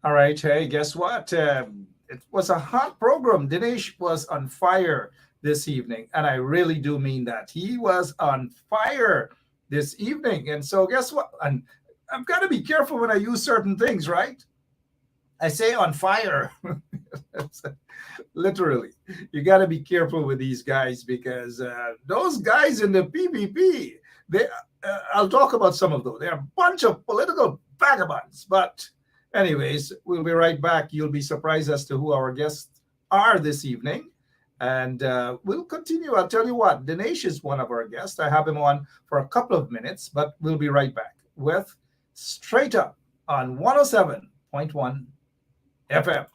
All right. Hey, guess what? It was a hot program. Dinesh was on fire this evening. And I really do mean that. He was on fire this evening. And so, guess what? And I've got to be careful when I use certain things, right? I say on fire. Literally. You got to be careful with these guys because those guys in the PPP, I'll talk about some of those. They're a bunch of political vagabonds. But anyways, we'll be right back. You'll be surprised as to who our guests are this evening. And we'll continue. I'll tell you what, Dinesh is one of our guests. I have him on for a couple of minutes, but we'll be right back with Straight Up on 107.1 FM.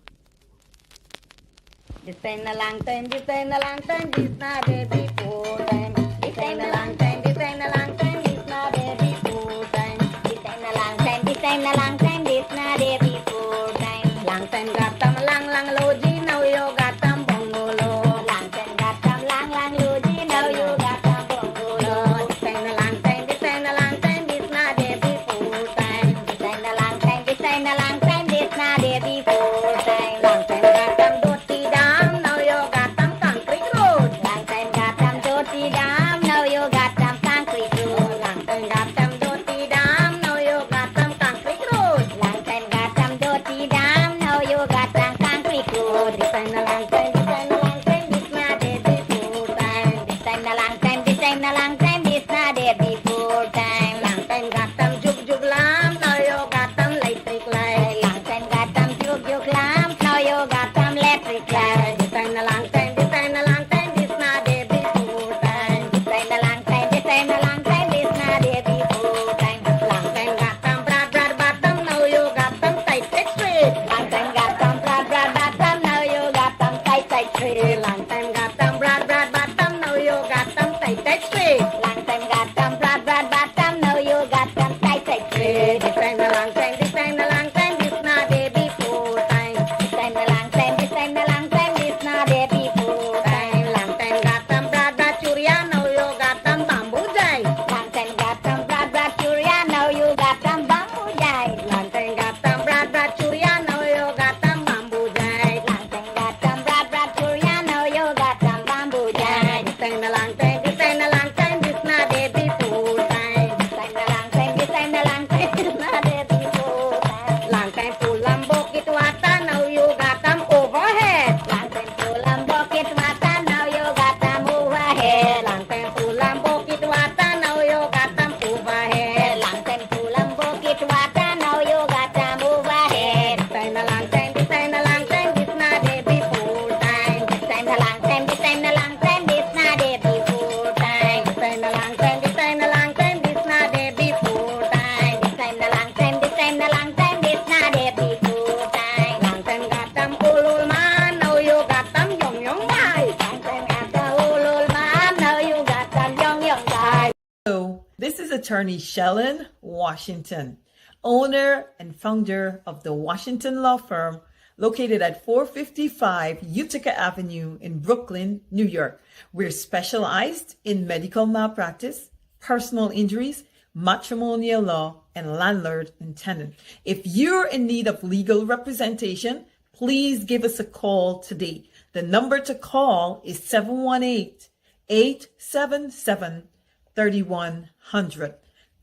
This ain't a long time, this ain't a long time, this not a before time. This ain't a long time, this ain't a long time, this not a before time. This ain't a long time, this ain't a long time, this not a before time. Long time got some lang logi, now you got some bongolo. Long time got some lang logi, now you got some bongolo. This ain't a long time, this ain't a long time, this not a before time. This ain't a long time, this ain't a long time, this not a before time. Long time got some dirty dam, now you got some concrete road. Long time got some dirty dam, now you got some concrete road. Long time got some dirty dam, now you got some concrete road. Long time got some dirty dam, now you got some concrete road. This ain't a long time, this ain't a long time, this not a before time. This ain't a long time, this ain't a long time, this not a before time. Long time got some jug lamp, now you got some electric light. Long time got some jug lamp, now you got some electric light. This ain't a long time, this ain't a long time, this not a before time. This ain't a long time, this ain't a long time, this not a before time. Long time got some broad bottom, now you got some tight straight. Long time got some broad bottom, now you got some tight straight. Long time got some broad bottom, now you got some tight straight. Long time got some broad bottom, now you got some tight straight. This ain't a long time, this ain't a long time, this not a before time. This ain't a long time, this ain't a long time, this not a before time. Long time got some broad churia, now you got some bamboo jai. Long time got some broad churia, now you got some bamboo jai. Long time got some broad churia, now you got some bamboo jai. Long time got some broad churia, now you got some bamboo jai. This ain't a long time, this ain't a long time, this not a before time. This ain't a long time, this ain't a long time, this not a before time. Long time full and bucket water, now you got some overhead. Long time full and bucket water, now you got some overhead. Long time full and bucket water, now you got some overhead. Long time full and bucket water, now you got some overhead. This ain't a long time, this ain't a long time, this not a before time. This ain't a long time, this ain't a long time, this not a before time. This ain't a long time, this ain't a long time, this not a before time. This ain't a long time, this ain't a long time, this not a before time. Long time got some old man, now you got some young guy. Long time got some old man, now you got some young guy. Hello, this is attorney Shellen Washington, owner and founder of the Washington Law Firm located at 455 Utica Avenue in Brooklyn, New York. We're specialized in medical malpractice, personal injuries, matrimonial law, and landlord and tenant. If you're in need of legal representation, please give us a call today. The number to call is 718-877-3100.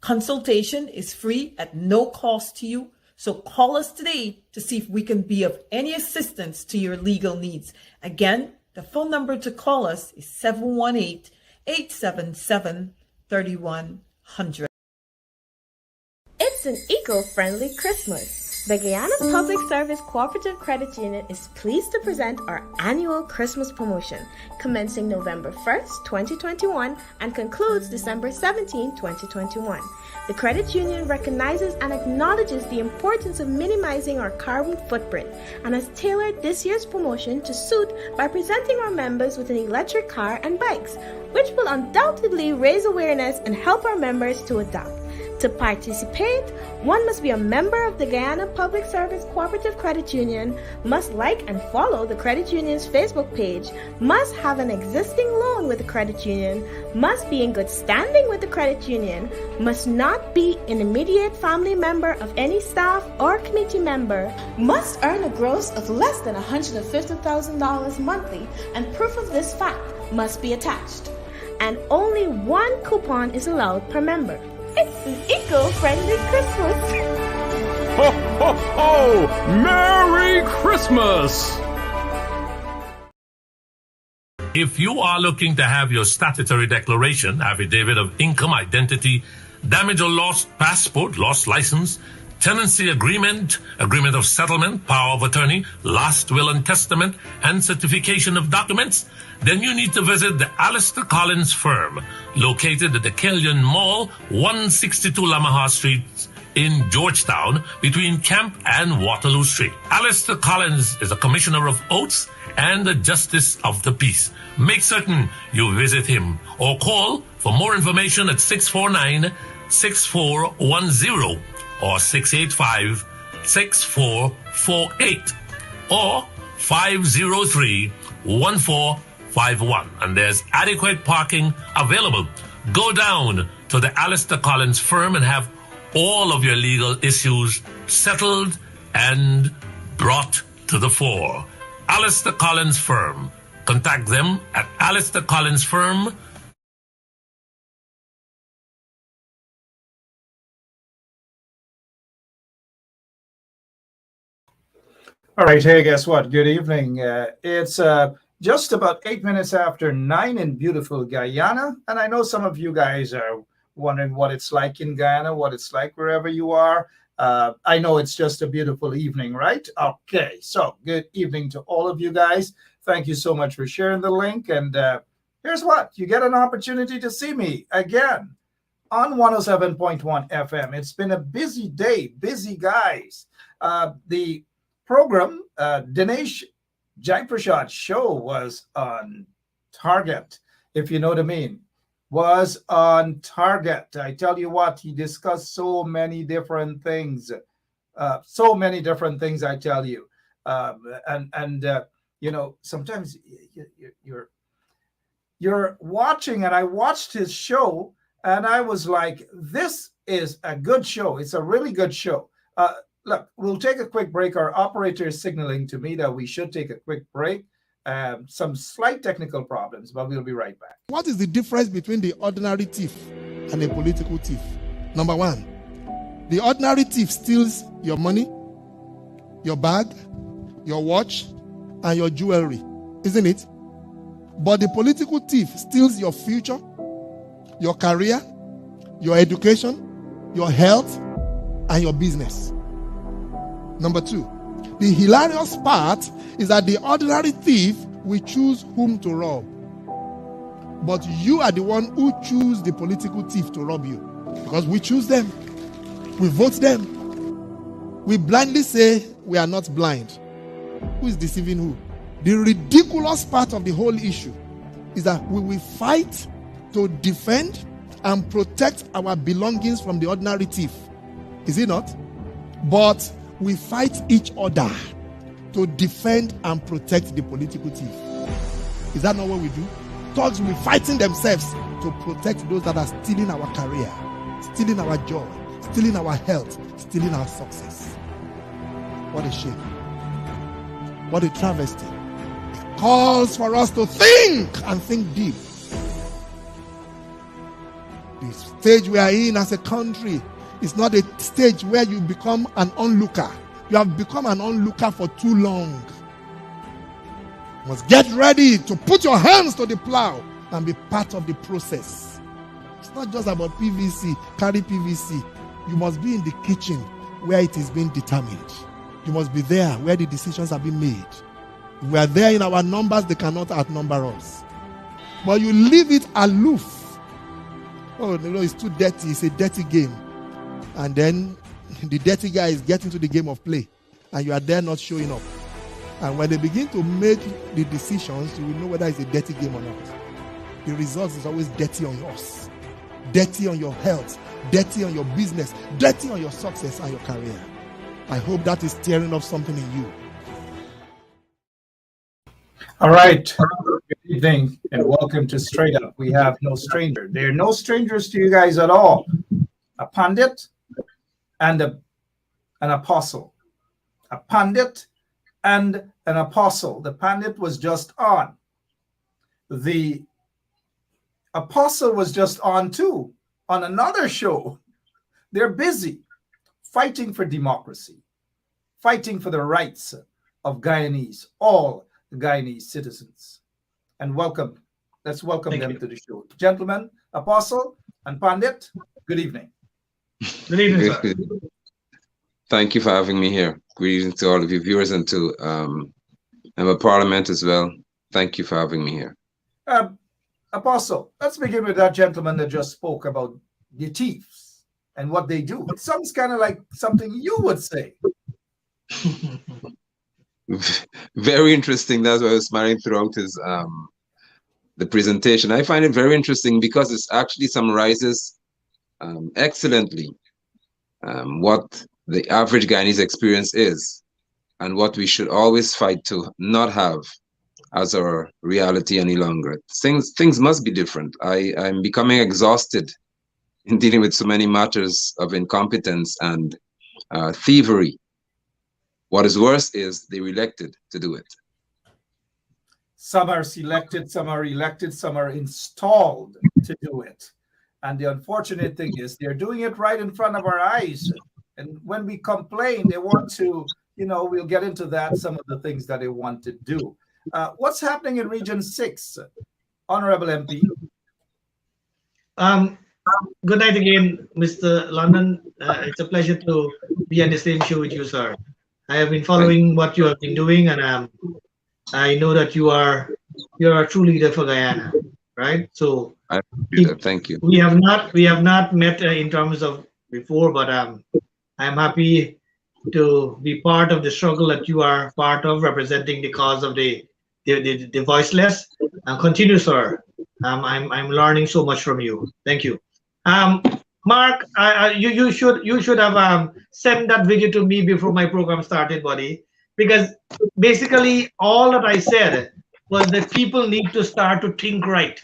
Consultation is free at no cost to you. So call us today to see if we can be of any assistance to your legal needs. Again, the phone number to call us is 718-877-3100. It's an eco-friendly Christmas. The Guyana Public Service Cooperative Credit Union is pleased to present our annual Christmas promotion, commencing November 1st, 2021 and concludes December 17, 2021. The credit union recognizes and acknowledges the importance of minimizing our carbon footprint and has tailored this year's promotion to suit by presenting our members with an electric car and bikes, which will undoubtedly raise awareness and help our members to adopt. To participate, one must be a member of the Guyana Public Service Cooperative Credit Union, must like and follow the credit union's Facebook page, must have an existing loan with the credit union, must be in good standing with the credit union, must not be an immediate family member of any staff or committee member, must earn a gross of less than $150,000 monthly, and proof of this fact must be attached. And only one coupon is allowed per member. It's an eco-friendly Christmas. Ho, ho, ho! Merry Christmas! If you are looking to have your statutory declaration, affidavit of income, identity, damage or lost passport, lost license, tenancy agreement, agreement of settlement, power of attorney, last will and testament, and certification of documents, then you need to visit the Alistair Collins firm, located at the Killian Mall, 162 Lamaha Street in Georgetown, between Camp and Waterloo Street. Alistair Collins is a commissioner of oaths and a justice of the peace. Make certain you visit him or call for more information at 649-6410 or 685-6448 or 503-1451. And there's adequate parking available. Go down to the Alistair Collins firm and have all of your legal issues settled and brought to the fore. Alistair Collins firm. Contact them at Alistair Collins firm. All right, hey, guess what? Good evening. It's just about 8 minutes after 9 in beautiful Guyana. And I know some of you guys are wondering what it's like in Guyana, what it's like wherever you are. I know it's just a beautiful evening, right? Okay, so good evening to all of you guys. Thank you so much for sharing the link. And here's what, you get an opportunity to see me again on 107.1 FM. It's been a busy day, busy guys. The program, Dinesh Jaiprasad's show was on target, if you know what I mean. Was on target. I tell you what, he discussed so many different things. I tell you. You know, sometimes you're watching, and I watched his show, and I was like, this is a good show. It's a really good show. Look, we'll take a quick break. Our operator is signaling to me that we should take a quick break. Some slight technical problems, but we'll be right back. What is the difference between the ordinary thief and a political thief? Number one, the ordinary thief steals your money, your bag, your watch, and your jewelry, isn't it? But the political thief steals your future, your career, your education, your health, and your business. Number two, the hilarious part is that the ordinary thief will choose whom to rob. But you are the one who choose the political thief to rob you. Because we choose them. We vote them. We blindly say we are not blind. Who is deceiving who? The ridiculous part of the whole issue is that we will fight to defend and protect our belongings from the ordinary thief. Is it not? But we fight each other to defend and protect the political thief. Is that not what we do? Thugs will be fighting themselves to protect those that are stealing our career, stealing our joy, stealing our health, stealing our success. What a shame. What a travesty. It calls for us to think and think deep. The stage we are in as a country is not a stage where you become an onlooker. You have become an onlooker for too long. You must get ready to put your hands to the plow and be part of the process. It's not just about PVC, carry PVC. You must be in the kitchen where it is being determined. You must be there where the decisions are being made. If we are there in our numbers, they cannot outnumber us. But you leave it aloof. Oh, no, it's too dirty. It's a dirty game. And then the dirty guy is getting to the game of play, and you are there not showing up. And when they begin to make the decisions, you will know whether it's a dirty game or not. The result is always dirty on us, dirty on your health, dirty on your business, dirty on your success and your career. I hope that is stirring up something in you. All right. Good evening and welcome to Straight Up. We have no stranger. They're no strangers to you guys at all. A pundit and an apostle. A pundit and an apostle. The pundit was just on. The apostle was just on too, on another show. They're busy fighting for democracy, fighting for the rights of Guyanese, all the Guyanese citizens. And welcome. Let's welcome them to the show. Gentlemen, apostle and pundit, good evening. Good evening, sir. Thank you for having me here. Greetings to all of you viewers and to Member Parliament as well. Thank you for having me here. Apostle, let's begin with that gentleman that just spoke about the thieves and what they do. It sounds kind of like something you would say. Very interesting. That's why I was smiling throughout his the presentation. I find it very interesting because it actually summarizes excellently what the average Guyanese experience is and what we should always fight to not have as our reality any longer. Things must be different. I'm becoming exhausted in dealing with so many matters of incompetence and thievery. What is worse is they were elected to do it. Some are selected, some are elected, some are installed to do it. And the unfortunate thing is they're doing it right in front of our eyes. And when we complain, they want to, we'll get into that, some of the things that they want to do. What's happening in Region 6, Honorable MP? Good night again, Mr. London. It's a pleasure to be on the same show with you, sir. I have been following what you have been doing, and I know that you're a true leader for Guyana, right? So thank you. We have not met in terms of before, but I'm happy to be part of the struggle that you are part of, representing the cause of the voiceless. And continue, sir. I'm learning so much from you. Thank you. Mark, you should have sent that video to me before my program started, buddy, because basically all that I said was that people need to start to think right.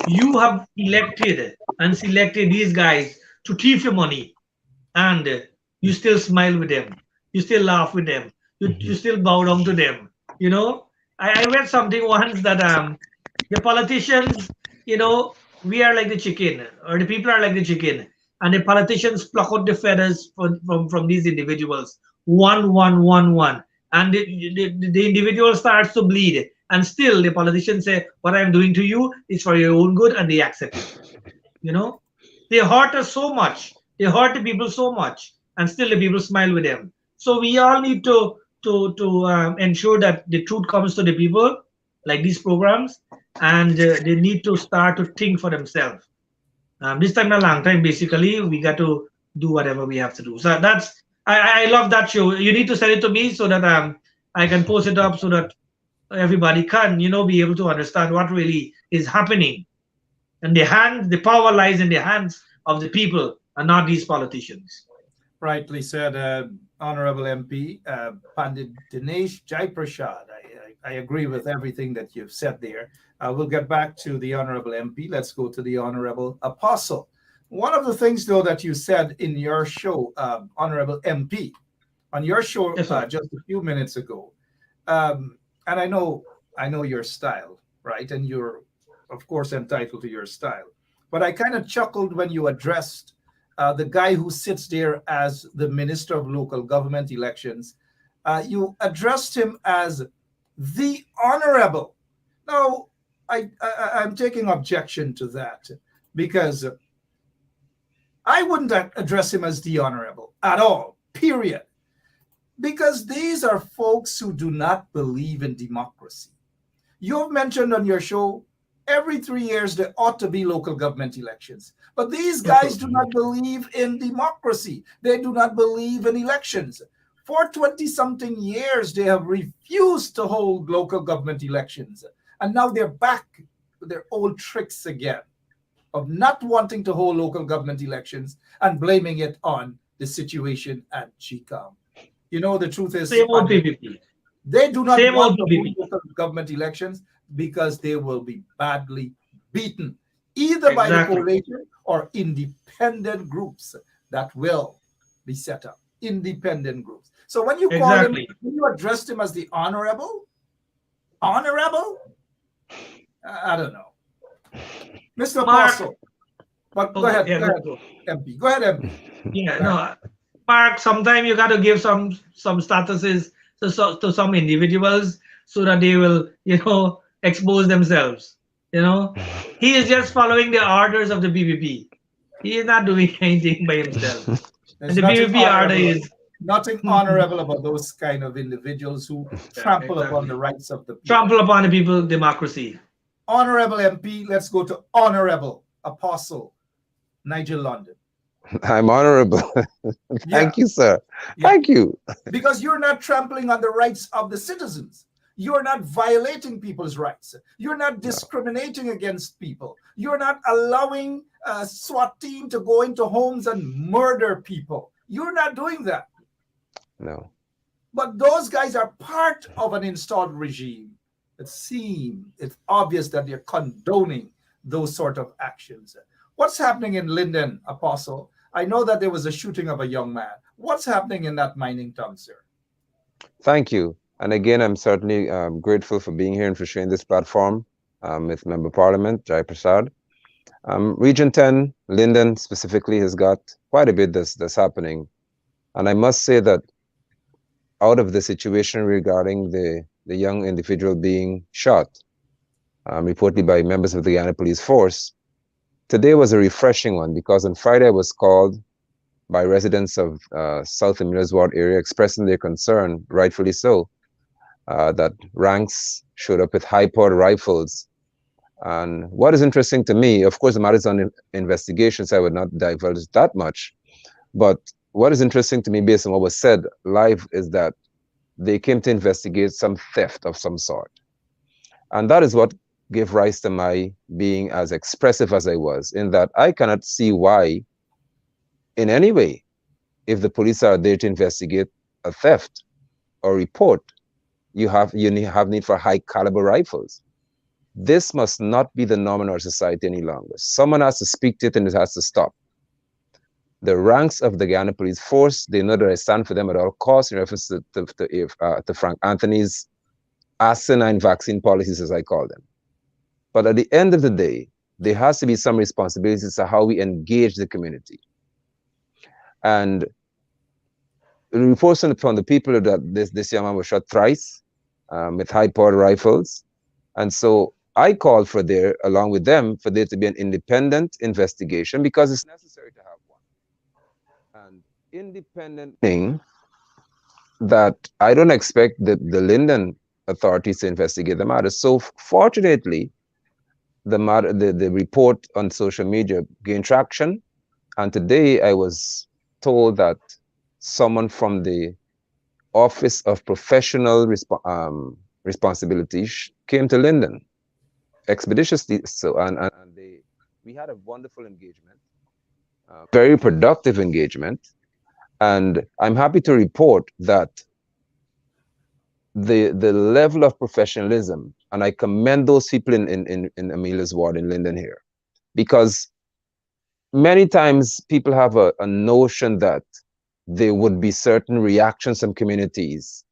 You have elected and selected these guys to thief your money, and you still smile with them, you still laugh with them, you still bow down to them. I read something once that the politicians, we are like the chicken, or the people are like the chicken, and the politicians pluck out the feathers from these individuals, one, and the individual starts to bleed, and still the politicians say, what I'm doing to you is for your own good, and they accept it. They hurt us so much, they hurt the people so much, and still the people smile with them. So we all need to ensure that the truth comes to the people, like these programs, and they need to start to think for themselves. This time, a long time, basically, we got to do whatever we have to do. So I love that show. You need to send it to me so that I can post it up so that everybody can, be able to understand what really is happening. And the power lies in the hands of the people and not these politicians. Rightly said, Honorable MP, Pandit Dinesh Jaiprashad. I agree with everything that you've said there. We'll get back to the Honorable MP. Let's go to the Honorable Apostle. One of the things, though, that you said in your show, Honorable MP, on your show just a few minutes ago, and I know your style, right? And you're, of course, entitled to your style. But I kind of chuckled when you addressed the guy who sits there as the Minister of Local Government Elections. You addressed him as the Honorable. Now, I'm taking objection to that, because I wouldn't address him as the Honorable at all, period. Because these are folks who do not believe in democracy. You've mentioned on your show, every 3 years there ought to be local government elections. But these guys do not believe in democracy. They do not believe in elections. For 20-something years, they have refused to hold local government elections. And now they're back with their old tricks again. of not wanting to hold local government elections and blaming it on the situation at GCOM. You know, the truth is, Same old PPP. they do not Same want old to PPP. hold local government elections because they will be badly beaten, either by the Exactly. coalition or independent groups that will be set up. Independent groups. So when you call him, Exactly. when you addressed him as the honorable, I don't know, Mr. Mark. Apostle. But Oh, go ahead, yeah, go ahead, go. MP. Go ahead, MP. Yeah, no, Mark, sometimes you got to give some statuses to some individuals so that they will, expose themselves. He is just following the orders of the BBP. He is not doing anything by himself. There's And the nothing BBP order honorable, is nothing honorable about those kind of individuals who trample upon exactly. the rights of the people. Trample upon the people democracy. Honorable MP, let's go to Honorable Apostle Nigel London. I'm honorable. Thank you, sir. Thank you. Because you're not trampling on the rights of the citizens. You're not violating people's rights. You're not discriminating against people. You're not allowing a SWAT team to go into homes and murder people. You're not doing that. No. But those guys are part of an installed regime. It's obvious that they're condoning those sort of actions. What's happening in Linden, Apostle? I know that there was a shooting of a young man. What's happening in that mining town, sir? Thank you. And again, I'm certainly grateful for being here and for sharing this platform with Member Parliament, Jai Prasad. Region 10, Linden specifically, has got quite a bit that's happening. And I must say that out of the situation regarding the young individual being shot, reportedly by members of the Guyana Police Force, today was a refreshing one because on Friday I was called by residents of South Emilers Ward area expressing their concern, rightfully so, that ranks showed up with high-powered rifles. And what is interesting to me, of course, the matter is on investigation, so I would not divulge that much. But what is interesting to me, based on what was said live, is that they came to investigate some theft of some sort. And that is what gave rise to my being as expressive as I was, in that I cannot see why, in any way, if the police are there to investigate a theft or report, you have need for high caliber rifles. This must not be the norm in our society any longer. Someone has to speak to it and it has to stop. The ranks of the Guyana Police Force, they know that I stand for them at all costs in reference to Frank Anthony's asinine vaccine policies, as I call them. But at the end of the day, there has to be some responsibility to how we engage the community. And the reports from the people that this young man was shot thrice with high-powered rifles. And so I called for there, along with them, for there to be an independent investigation because it's necessary to have one. And independent thing that I don't expect the Linden authorities to investigate the matter. So fortunately, the report on social media gained traction. And today I was told that someone from the Office of Professional Responsibility came to Linden expeditiously. So, we had a wonderful engagement, very productive engagement. And I'm happy to report that the level of professionalism, and I commend those people in Amelia's ward in Linden here, because many times people have a notion that there would be certain reactions from communities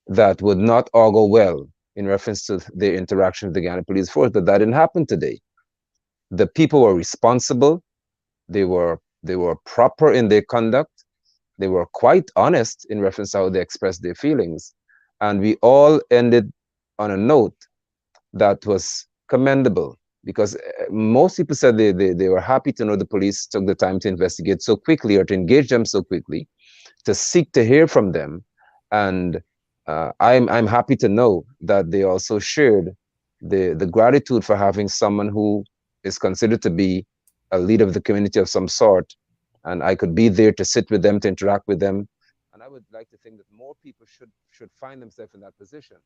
that would not augur well in reference to their interaction with the Guyana Police Force, but that didn't happen today. The people were responsible, they were proper in their conduct, they were quite honest in reference to how they expressed their feelings, and we all ended on a note that was commendable, because most people said they were happy to know the police took the time to investigate so quickly or to engage them so quickly, to seek to hear from them. And I'm happy to know that they also shared the gratitude for having someone who is considered to be a leader of the community of some sort, and I could be there to sit with them, to interact with them. And I would like to think that more people should find themselves in that position,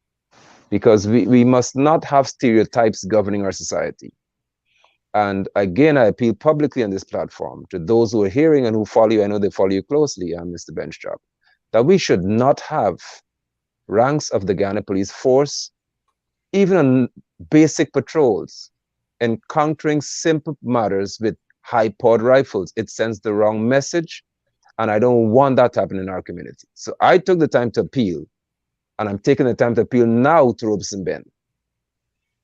because we must not have stereotypes governing our society. And again, I appeal publicly on this platform to those who are hearing and who follow you. I know they follow you closely, Mr. Benchtrap, that we should not have ranks of the Guyana police force, even on basic patrols, encountering simple matters with high-powered rifles. It sends the wrong message, and I don't want that to happen in our community. So I took the time to appeal, and I'm taking the time to appeal now to Robeson Ben,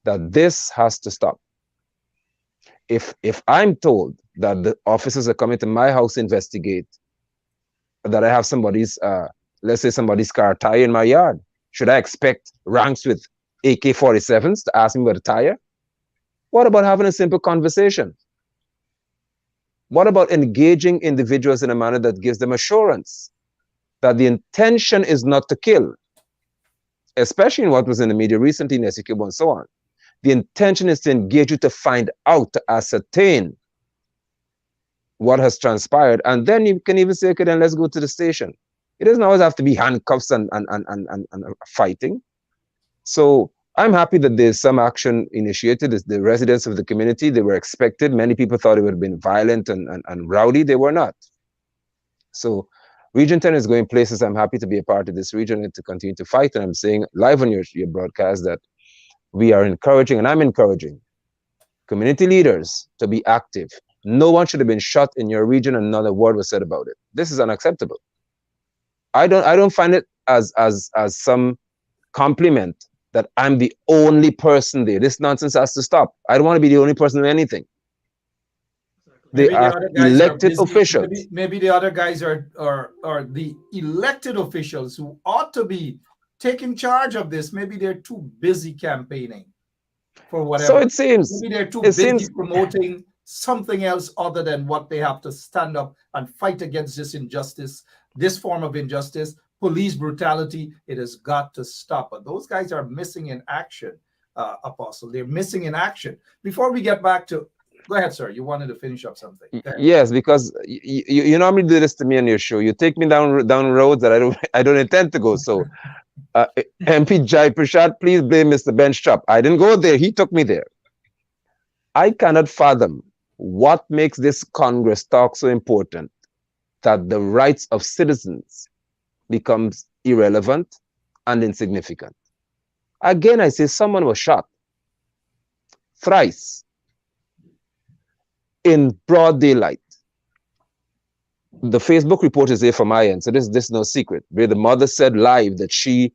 that this has to stop. If I'm told that the officers are coming to my house to investigate, that I have somebody's, let's say somebody's car tire in my yard, should I expect ranks with AK-47s to ask me about a tire? What about having a simple conversation? What about engaging individuals in a manner that gives them assurance that the intention is not to kill, especially in what was in the media recently in Essequibo and so on. The intention is to engage you to find out, to ascertain what has transpired. And then you can even say, okay, then let's go to the station. It doesn't always have to be handcuffs and fighting. So I'm happy that there's some action initiated. It's the residents of the community, they were expected. Many people thought it would have been violent and rowdy. They were not. So Region 10 is going places. I'm happy to be a part of this region and to continue to fight. And I'm saying live on your broadcast that we are encouraging, and I'm encouraging, community leaders to be active. No one should have been shot in your region and not a word was said about it. This is unacceptable. I don't find it as some compliment that I'm the only person there. This nonsense has to stop. I don't want to be the only person in anything. They are elected officials. Maybe the other guys are the elected officials who ought to be taking charge of this. Maybe they're too busy campaigning for whatever. So it seems. Maybe they're too busy promoting something else other than what they have to stand up and fight against this injustice, this form of injustice, police brutality. It has got to stop. But those guys are missing in action, Apostle. They're missing in action. Before we get back to, go ahead, sir. You wanted to finish up something. Yes, because you normally do this to me on your show. You take me down roads that I don't intend to go. So, MP Jai Prashad, please blame Mr. Benchtrap. I didn't go there. He took me there. I cannot fathom what makes this Congress talk so important that the rights of citizens becomes irrelevant and insignificant. Again, I say someone was shot thrice in broad daylight. The Facebook report is there from my end, so this is no secret, where the mother said live that she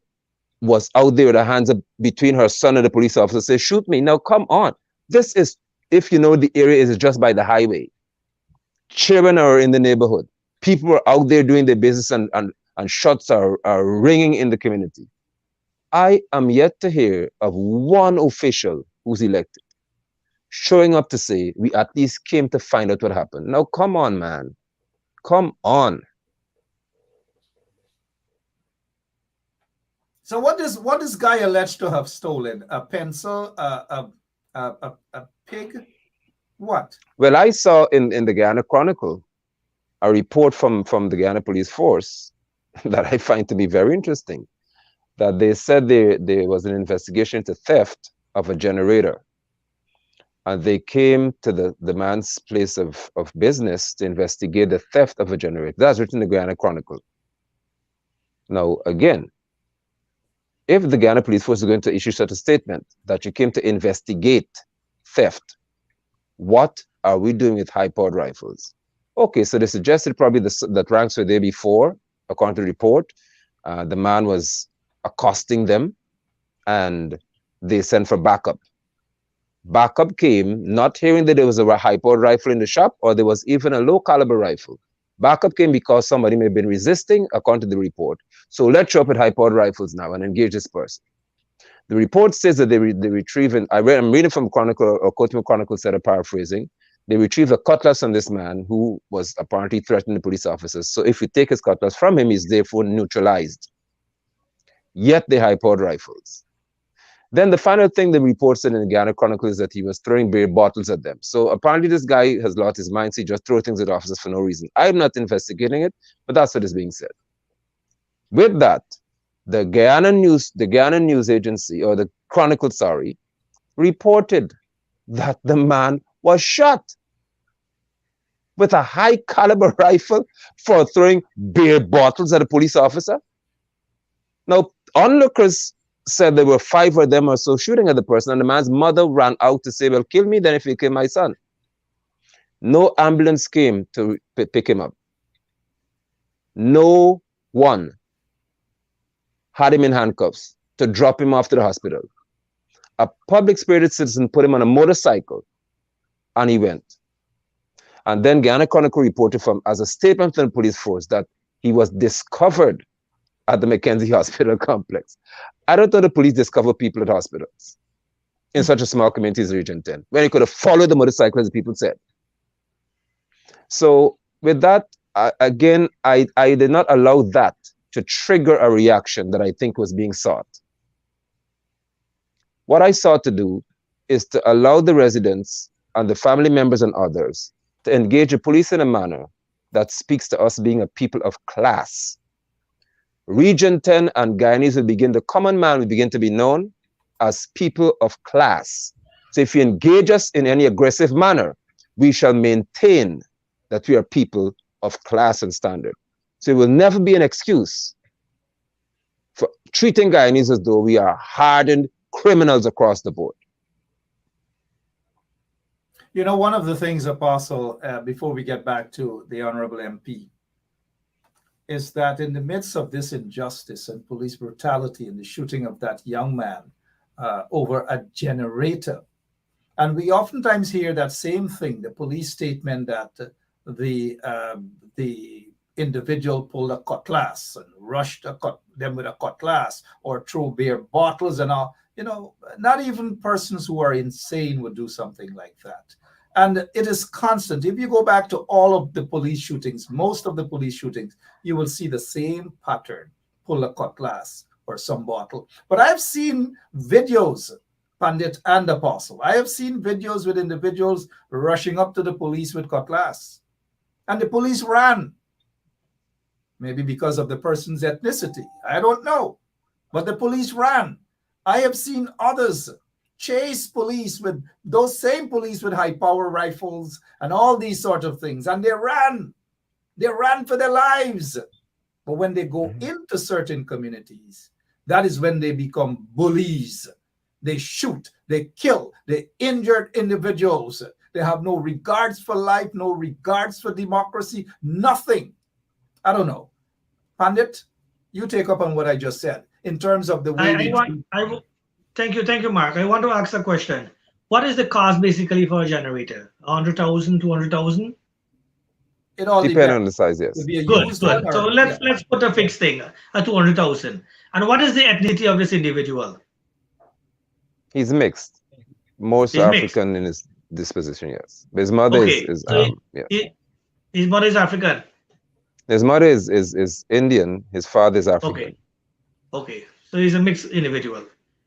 was out there with her hands up between her son and the police officer, say, shoot me. Now, come on. This is, if you know, the area is just by the highway. Children are in the neighborhood. People are out there doing their business and shots are ringing in the community. I am yet to hear of one official who's elected showing up to say, we at least came to find out what happened. Now, come on, man. Come on. So what is Guy alleged to have stolen? A pencil, a pig? What? Well, I saw in the Guyana Chronicle a report from the Guyana Police Force that I find to be very interesting, that they said there was an investigation into theft of a generator. And they came to the man's place of business to investigate the theft of a generator. That's written in the Guyana Chronicle. Now, again, if the Guyana Police Force is going to issue such a statement that you came to investigate theft, what are we doing with high-powered rifles? Okay, so they suggested probably that ranks were there before, according to the report. The man was accosting them, and they sent for backup. Backup came, not hearing that there was a high-powered rifle in the shop, or there was even a low-caliber rifle. Backup came because somebody may have been resisting, according to the report. So let's show up at high-powered rifles now and engage this person. The report says that they retrieve, and I'm reading from Chronicle, or Courtman Chronicle instead of paraphrasing, they retrieved a cutlass from this man who was apparently threatening the police officers. So if you take his cutlass from him, he's therefore neutralized. Yet they high-powered rifles. Then the final thing the report said in the Guyana Chronicle is that he was throwing beer bottles at them. So apparently this guy has lost his mind, so he just throws things at officers for no reason. I'm not investigating it, but that's what is being said. With that, the Guyana News Agency, or the Chronicle, sorry, reported that the man was shot with a high caliber rifle for throwing beer bottles at a police officer. Now, onlookers said there were 5 of them or so shooting at the person, and the man's mother ran out to say, well, kill me then if you kill my son. No ambulance came to pick him up. No one had him in handcuffs to drop him off to the hospital. A public-spirited citizen put him on a motorcycle, and he went. And then Guyana Chronicle reported as a statement from the police force that he was discovered at the Mackenzie Hospital complex. I don't know the police discover people at hospitals in such a small community as Region 10, when he could have followed the motorcycle, as the people said. So with that, I did not allow that to trigger a reaction that I think was being sought. What I sought to do is to allow the residents and the family members and others to engage the police in a manner that speaks to us being a people of class. Region 10 and Guyanese will begin, the common man will begin to be known as people of class. So if you engage us in any aggressive manner, we shall maintain that we are people of class and standard. So it will never be an excuse for treating Guyanese as though we are hardened criminals across the board. You know, one of the things, Apostle, before we get back to the Honorable MP, is that in the midst of this injustice and police brutality and the shooting of that young man over a generator, and we oftentimes hear that same thing, the police statement that the individual pulled a cutlass and rushed them with a cutlass or threw beer bottles and all. You know, not even persons who are insane would do something like that. And it is constant. If you go back to all of the police shootings, most of the police shootings, you will see the same pattern, pull a cutlass or some bottle. But I've seen videos, Pandit and Apostle, I have seen videos with individuals rushing up to the police with cutlass. And the police ran. Maybe because of the person's ethnicity. I don't know. But the police ran. I have seen others chase police with those same police with high power rifles and all these sort of things. And they ran for their lives. But when they go into certain communities, that is when they become bullies. They shoot, they kill, they injure individuals. They have no regards for life, no regards for democracy, nothing. I don't know. Pandit, you take up on what I just said in terms of the way Thank you, Mark. I want to ask a question. What is the cost basically for a generator? 100,000, 200,000? It all depends on the size, yes. Good. So let's put a fixed thing, a 200,000. And what is the ethnicity of this individual? He's mixed. Most African in his disposition, yes. But his mother is his mother is African. His mother is Indian. His father is African. Okay. So he's a mixed individual.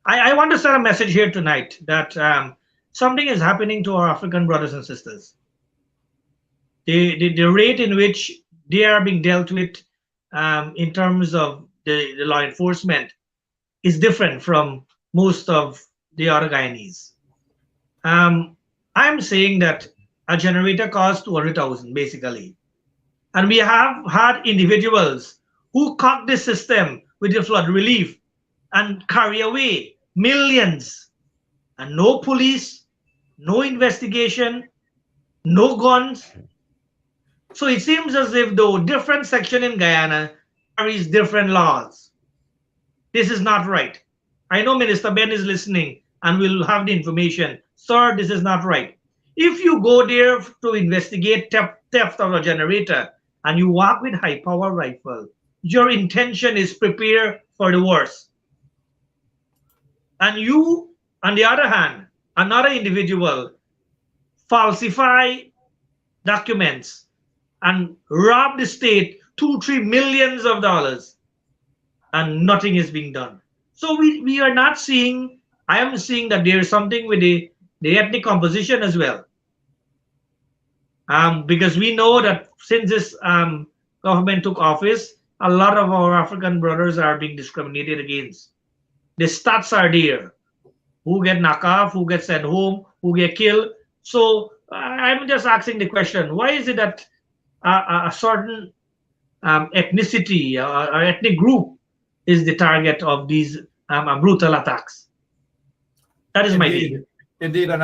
I want to send a message here tonight that something is happening to our African brothers and sisters. The rate in which they are being dealt with in terms of the law enforcement is different from most of the other Guyanese. I'm saying that a generator costs 200,000 basically. And we have had individuals who cut the system with the flood relief and carry away millions, and no police, no investigation, no guns. So it seems as if though different section in Guyana carries different laws. This is not right. I know Minister Ben is listening and will have the information. Sir, this is not right. If you go there to investigate theft of a generator and you walk with high power rifle, your intention is prepare for the worst. And you, on the other hand, another individual falsify documents and rob the state $2-3 million and nothing is being done. So we are not seeing, I am seeing that there is something with the ethnic composition as well. Because we know that since this government took office, a lot of our African brothers are being discriminated against. The stats are there. Who get knocked off, who get sent home, who get killed. So I'm just asking the question: why is it that a certain ethnicity or ethnic group is the target of these brutal attacks? That is my Indeed, view. indeed, and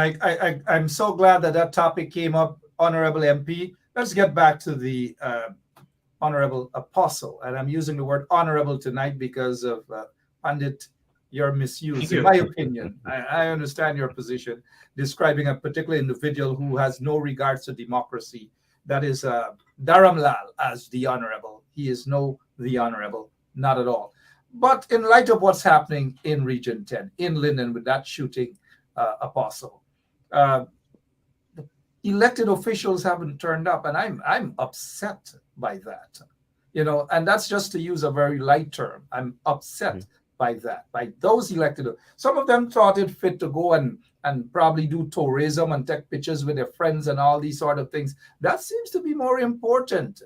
I'm so glad that that topic came up, Honorable MP. Let's get back to the Honorable Apostle, and I'm using the word honorable tonight because of Pandit, your misuse. In my opinion, I understand your position, describing a particular individual who has no regards to democracy. That is Dharamlal as the honorable. He is no the honorable, not at all. But in light of what's happening in Region 10, in Linden, with that shooting, Apostle, elected officials haven't turned up, and I'm upset by that. You know, and that's just to use a very light term. I'm upset by that, by those elected. Some of them thought it fit to go and probably do tourism and take pictures with their friends and all these sort of things. That seems to be more important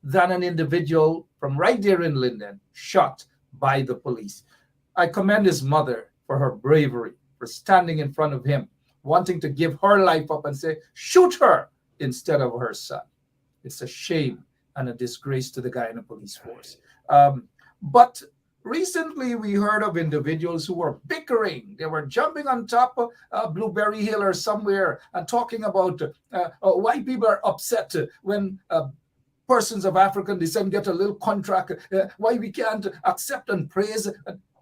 than an individual from right there in Linden shot by the police. I commend his mother for her bravery, for standing in front of him, wanting to give her life up and say, shoot her instead of her son. It's a shame and a disgrace to the Guyana police force. But recently we heard of individuals who were bickering. They were jumping on top of Blueberry Hill or somewhere and talking about why people are upset when persons of African descent get a little contract, why we can't accept and praise.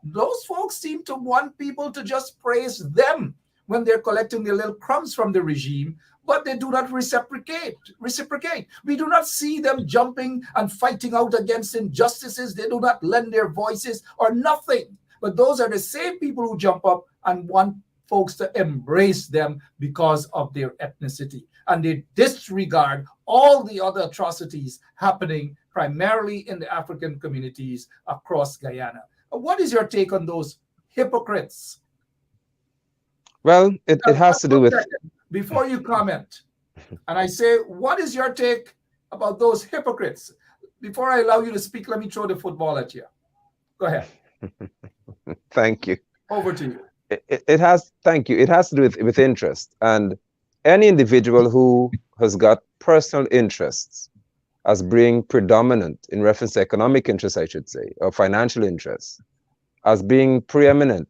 Those folks seem to want people to just praise them when they're collecting their little crumbs from the regime, but they do not reciprocate. We do not see them jumping and fighting out against injustices. They do not lend their voices or nothing. But those are the same people who jump up and want folks to embrace them because of their ethnicity. And they disregard all the other atrocities happening primarily in the African communities across Guyana. What is your take on those hypocrites? Well, it has to do with... Before you comment, and I say, what is your take about those hypocrites? Before I allow you to speak, let me throw the football at you. Go ahead. Thank you. Over to you. Thank you. It has to do with interest. And any individual who has got personal interests as being predominant in reference to economic interests, I should say, or financial interests, as being preeminent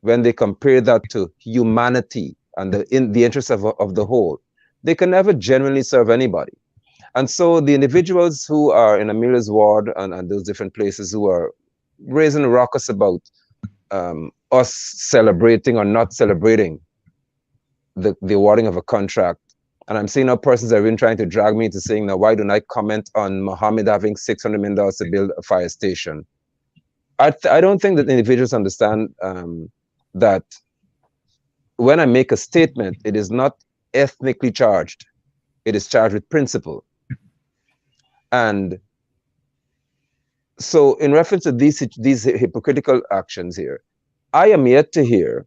when they compare that to humanity and in the interest of the whole, they can never genuinely serve anybody. And so the individuals who are in Amelia's ward and those different places who are raising a ruckus about us celebrating or not celebrating the awarding of a contract. And I'm seeing now persons have been trying to drag me into saying, now, why don't I comment on Mohammed having $600 million to build a fire station? I don't think that individuals understand that when I make a statement, it is not ethnically charged. It is charged with principle. And so in reference to these hypocritical actions here, I am yet to hear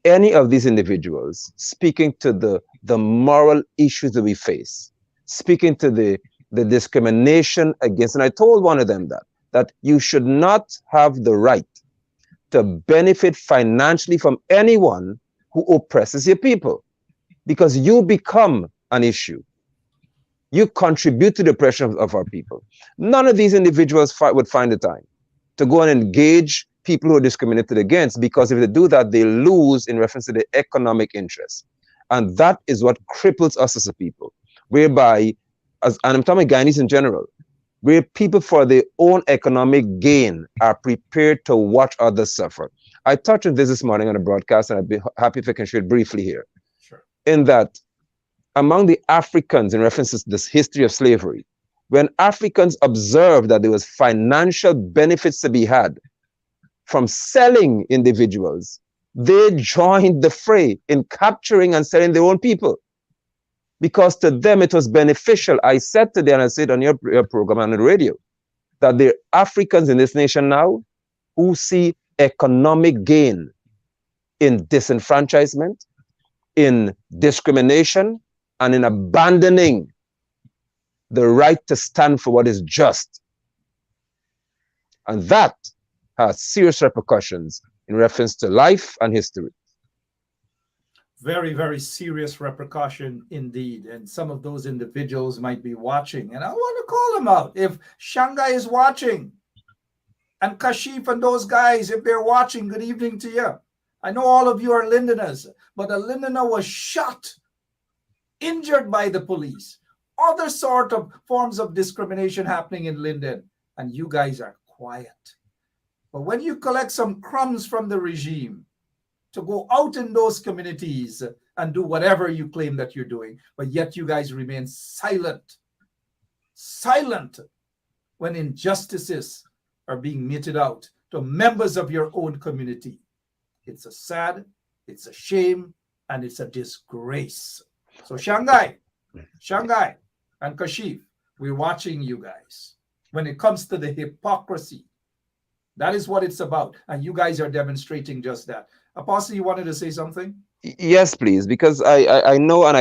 any of these individuals speaking to the moral issues that we face, speaking to the discrimination against, and I told one of them that you should not have the right to benefit financially from anyone who oppresses your people, because you become an issue. You contribute to the oppression of our people. None of these individuals would find the time to go and engage people who are discriminated against, because if they do that, they lose in reference to the economic interests. And that is what cripples us as a people, whereby, and I'm talking about Guyanese in general, where people for their own economic gain are prepared to watch others suffer. I touched on this morning on a broadcast, and I'd be happy if I can share it briefly here. Sure. In that, among the Africans, in reference to this history of slavery, when Africans observed that there was financial benefits to be had from selling individuals, they joined the fray in capturing and selling their own people, because to them it was beneficial. I said today, and I said on your program and on the radio, that there are Africans in this nation now who see economic gain in disenfranchisement, in discrimination, and in abandoning the right to stand for what is just. And that has serious repercussions in reference to life and history. very, very serious repercussion indeed. And some of those individuals might be watching. And I want to call them out. If Shanghai is watching, and Kashif and those guys, if they're watching, good evening to you. I know all of you are Lindeners, but a Lindener was shot, injured by the police. Other sort of forms of discrimination happening in Linden. And you guys are quiet. But when you collect some crumbs from the regime to go out in those communities and do whatever you claim that you're doing, but yet you guys remain silent when injustices are being meted out to members of your own community. It's a sad, it's a shame, and it's a disgrace. So Shanghai, and Kashif, we're watching you guys. When it comes to the hypocrisy, that is what it's about. And you guys are demonstrating just that. Apostle, you wanted to say something? Yes, please, because I know and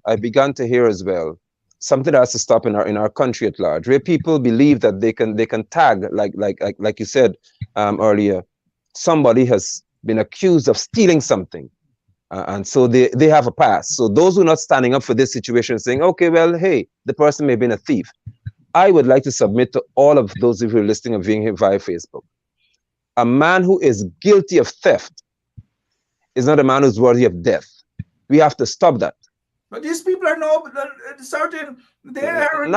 I've begun to hear as well, something that has to stop in our country at large, where people believe that they can tag, like you said earlier, somebody has been accused of stealing something. And so they have a pass. So those who are not standing up for this situation saying, okay, well, hey, the person may have been a thief. I would like to submit to all of those of you listening and viewing via Facebook. A man who is guilty of theft is not a man who's worthy of death. We have to stop that. But these people are they have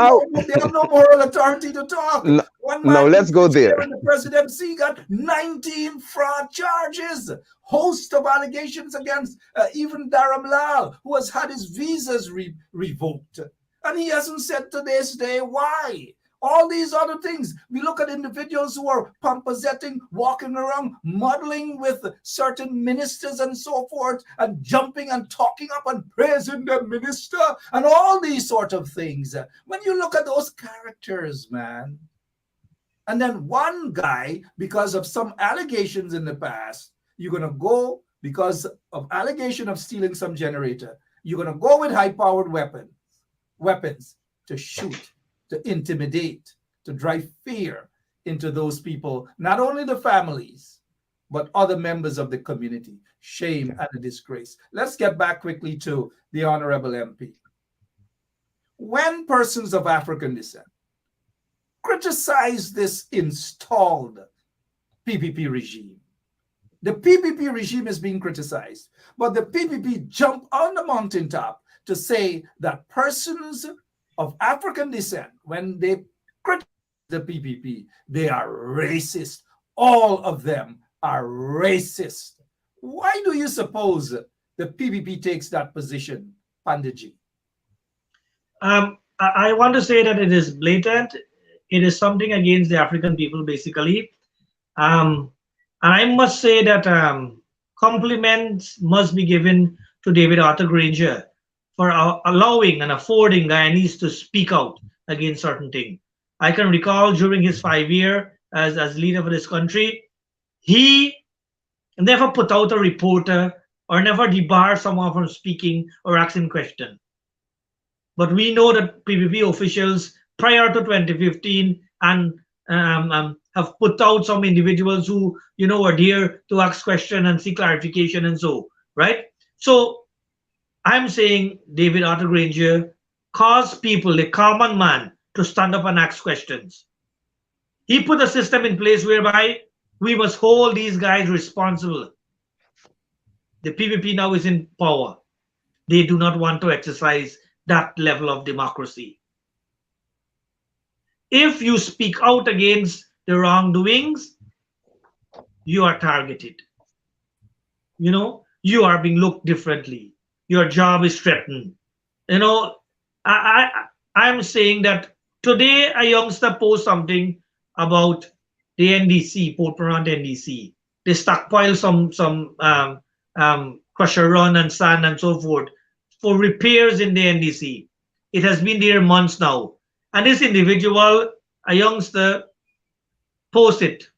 no moral authority to talk. One man, now let's go there. The presidency got 19 fraud charges, host of allegations against even Dharam Lal, who has had his visas revoked. And he hasn't said to this day why. All these other things. We look at individuals who are pomposetting, walking around, muddling with certain ministers and so forth, and jumping and talking up and praising the minister, and all these sort of things. When you look at those characters, man, and then one guy, because of some allegations in the past, you're going to go, because of allegation of stealing some generator, you're going to go with high-powered weapons to shoot, to intimidate, to drive fear into those people, not only the families, but other members of the community. Shame and a disgrace. Let's get back quickly to the Honorable MP. When persons of African descent criticize this installed PPP regime, the PPP regime is being criticized, but the PPP jump on the mountaintop to say that persons of African descent, when they criticize the PPP, they are racist. All of them are racist. Why do you suppose the PPP takes that position, Pandiji? I want to say that it is blatant. It is something against the African people, basically. And I must say that compliments must be given to David Arthur Granger for allowing and affording Guyanese to speak out against certain things. I can recall during his 5 year as leader of this country, he never put out a reporter or never debarred someone from speaking or asking questions. But we know that PPP officials prior to 2015 and have put out some individuals who are there to ask questions and seek clarification and so, right? So I'm saying David Arthur Granger caused people, the common man, to stand up and ask questions. He put a system in place whereby we must hold these guys responsible. The PPP now is in power. They do not want to exercise that level of democracy. If you speak out against the wrongdoings, you are targeted. You are being looked differently. Your job is threatened. I'm saying that today a youngster posts something about the NDC, Port Morant NDC. They stockpile some crusher run and sand and so forth for repairs in the NDC. It has been there months now. And this individual, a youngster, posts it.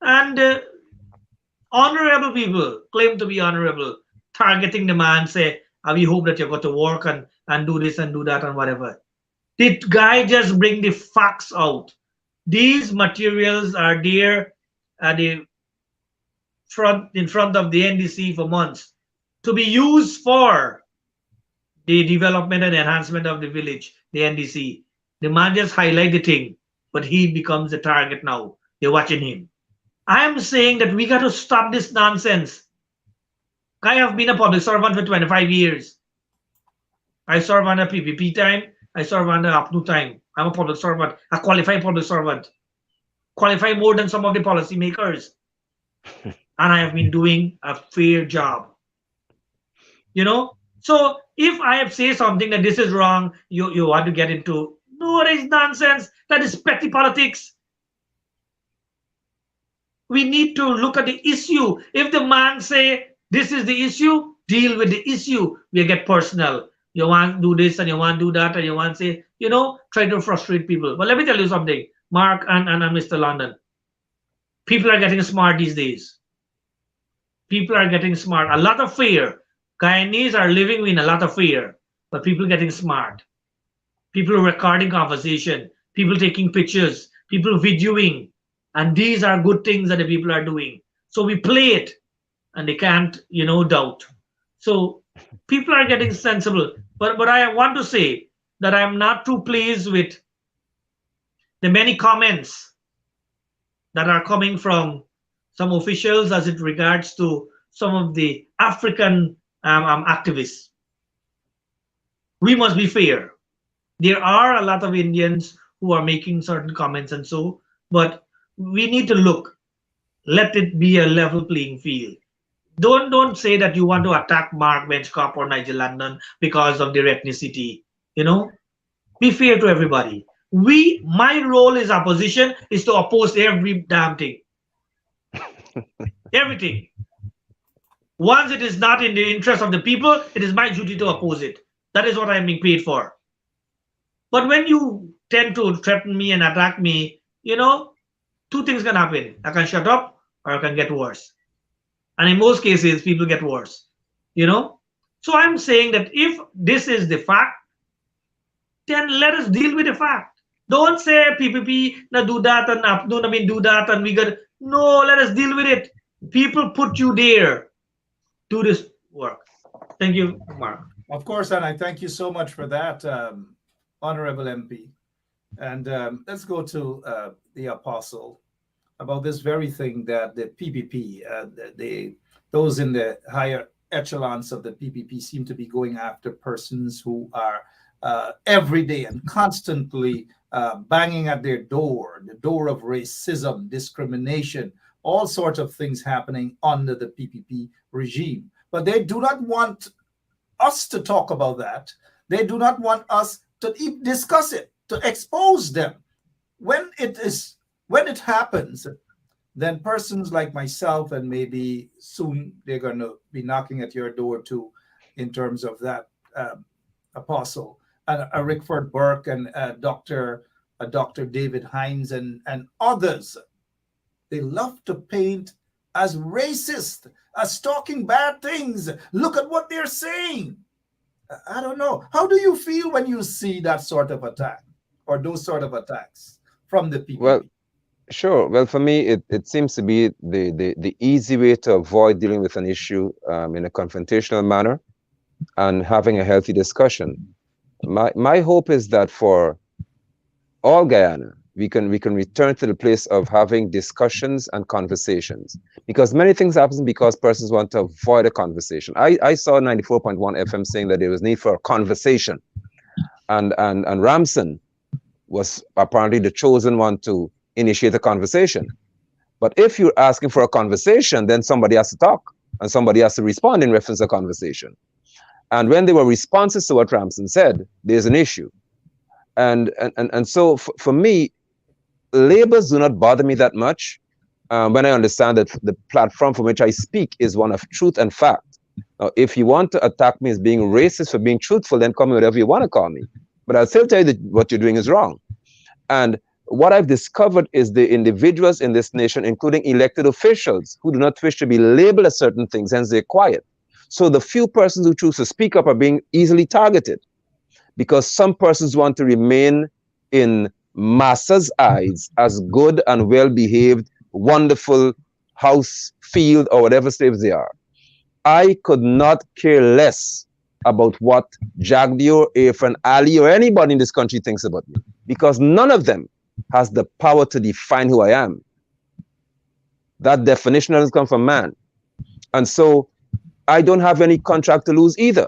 And honorable people claim to be honorable, targeting the man, say, we hope that you got to work and do this and do that and whatever. The guy just bring the facts out. These materials are there at the front, in front of the NDC for months. to be used for the development and enhancement of the village, the NDC. The man just highlight the thing, but he becomes the target now. They're watching him. I am saying that we got to stop this nonsense. I have been a public servant for 25 years. I serve under PPP time. I serve under APNU time. I'm a public servant, a qualified public servant. Qualified more than some of the policymakers. And I have been doing a fair job. You know? So if I have said something that this is wrong, you want to get into, no, that is nonsense. That is petty politics. We need to look at the issue. If the man say, this is the issue, deal with the issue. We get personal. You want to do this and you want to do that and you want to say, you know, try to frustrate people. But let me tell you something, Mark and Mr. London. People are getting smart these days. People are getting smart. A lot of fear. Guyanese are living in a lot of fear, but people getting smart. People recording conversation, people taking pictures, people videoing, and these are good things that the people are doing. So we play it, and they can't, you know, doubt. So people are getting sensible. But I want to say that I'm not too pleased with the many comments that are coming from some officials as it regards to some of the African activists. We must be fair. There are a lot of Indians who are making certain comments and so, but we need to look. Let it be a level playing field. Don't say that you want to attack Mark Benchcop or Nigel London because of their ethnicity. You know, be fair to everybody. My role as opposition is to oppose every damn thing. Everything. Once it is not in the interest of the people, it is my duty to oppose it. That is what I'm being paid for. But when you tend to threaten me and attack me, you know, two things can happen. I can shut up or I can get worse. And in most cases, people get worse, you know. So I'm saying that if this is the fact, then let us deal with the fact. Don't say PPP, na do that and no, I mean do that and we got, no, let us deal with it. People put you there. Do this work. Thank you, Mark. Of course, and I thank you so much for that, Honorable MP. And let's go to the Apostle about this very thing that the PPP, those in the higher echelons of the PPP seem to be going after persons who are every day and constantly banging at their door, the door of racism, discrimination, all sorts of things happening under the PPP regime. But they do not want us to talk about that. They do not want us to discuss it, to expose them. When it happens, then persons like myself, and maybe soon they're going to be knocking at your door too, in terms of that Apostle, and Rickford Burke and Dr. David Hines and others. They love to paint as racist, as talking bad things. Look at what they're saying. I don't know. How do you feel when you see that sort of attack or those sort of attacks from the people? Well, sure. Well, for me, it seems to be the easy way to avoid dealing with an issue in a confrontational manner and having a healthy discussion. My hope is that for all Guyana, we can return to the place of having discussions and conversations, because many things happen because persons want to avoid a conversation. I saw 94.1 FM saying that there was need for a conversation, and Ramson was apparently the chosen one to initiate a conversation. But if you're asking for a conversation, then somebody has to talk and somebody has to respond in reference to a conversation. And when there were responses to what Ramson said, there's an issue. And so for me, labels do not bother me that much when I understand that the platform from which I speak is one of truth and fact. Now, if you want to attack me as being racist for being truthful, then call me whatever you want to call me. But I'll still tell you that what you're doing is wrong. And what I've discovered is the individuals in this nation, including elected officials, who do not wish to be labeled as certain things, hence they're quiet. So the few persons who choose to speak up are being easily targeted, because some persons want to remain in masses' eyes as good and well-behaved, wonderful house, field, or whatever slaves they are. I could not care less about what Jagdio, Irfan Ali, or anybody in this country thinks about me, because none of them has the power to define who I am. That definition doesn't come from man. And so I don't have any contract to lose either.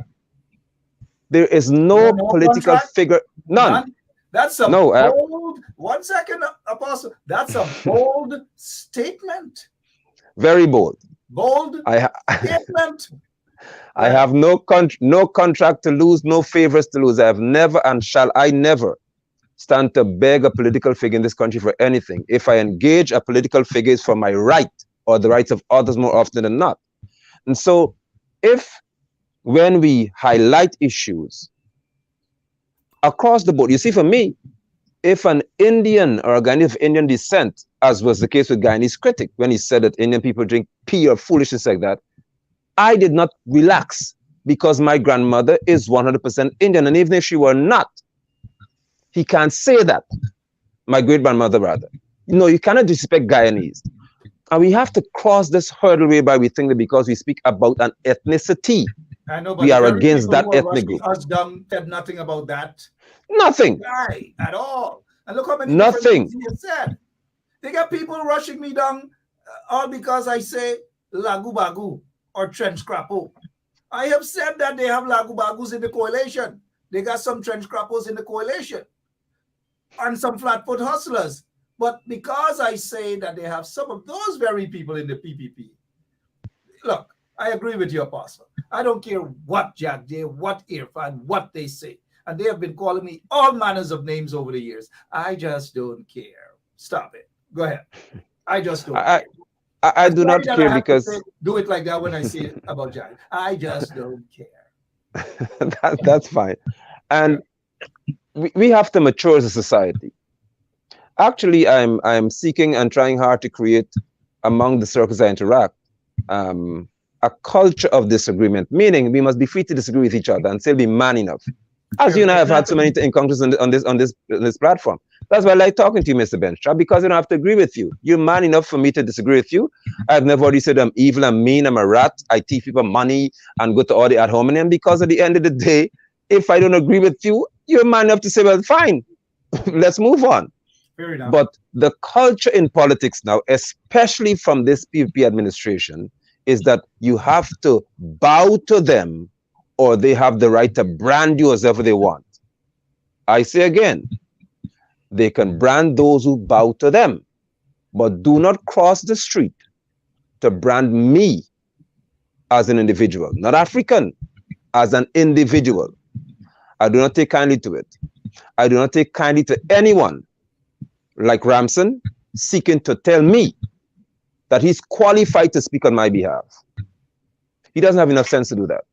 There is no political contract? figure, none. That's a No, bold, 1 second, Apostle. That's a bold statement. Very bold. Bold statement. I have no contract to lose, no favors to lose. I have never and shall I never stand to beg a political figure in this country for anything. If I engage a political figure, it's for my right or the rights of others more often than not. And so when we highlight issues across the board, you see, for me, if an Indian or a Guyanese of Indian descent, as was the case with Guyanese critic, when he said that Indian people drink pee or foolishness like that, I did not relax because my grandmother is 100% Indian. And even if she were not, he can't say that. My great-grandmother, rather. No, you cannot disrespect Guyanese. And we have to cross this hurdle whereby we think that because we speak about an ethnicity, I know, but we are against that ethnic group. Us down said nothing about that. Nothing. Guy at all. And look how many Nothing. things he said. They got people rushing me down all because I say lagu bagu or trench crapo. I have said that they have lagu bagus in the coalition. They got some trench crapos in the coalition and some flatfoot hustlers. But because I say that they have some of those very people in the PPP, look, I agree with you, Apostle. I don't care what Jack did, what Irfan, what they say. And they have been calling me all manners of names over the years. I just don't care. Stop it. Go ahead. I just don't care. I do not care because... Do it like that when I say it about Jack. I just don't care. That's fine. And we have to mature as a society. Actually, I'm seeking and trying hard to create, among the circles I interact, a culture of disagreement, meaning we must be free to disagree with each other and still be man enough. As you and I have had so many encounters on this platform. That's why I like talking to you, Mr. Benstra, because I don't have to agree with you. You're man enough for me to disagree with you. I've never already said I'm evil, I'm mean, I'm a rat, I thief people money and go to all the ad hominem, because at the end of the day, if I don't agree with you, you're man enough to say, well, fine, let's move on. Fair enough. But the culture in politics now, especially from this PPP administration, is that you have to bow to them or they have the right to brand you as ever they want. I say again, they can brand those who bow to them, but do not cross the street to brand me as an individual, not African, as an individual. I do not take kindly to it. I do not take kindly to anyone like Ramson seeking to tell me that he's qualified to speak on my behalf. He doesn't have enough sense to do that.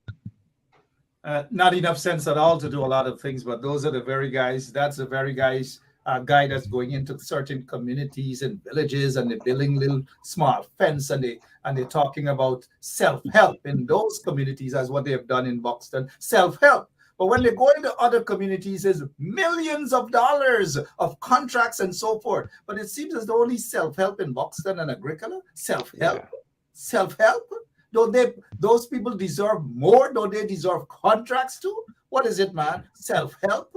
Not enough sense at all to do a lot of things, but those are the very guys. That's the very guys guy that's going into certain communities and villages, and they're building little small fence, and they're talking about self-help in those communities, as what they have done in Buxton, self-help. But when they go into other communities, there's millions of dollars of contracts and so forth. But it seems as though only self-help in Buxton and Agricola, self-help, self-help. Don't those people deserve more? Don't they deserve contracts too? What is it, man? Self-help?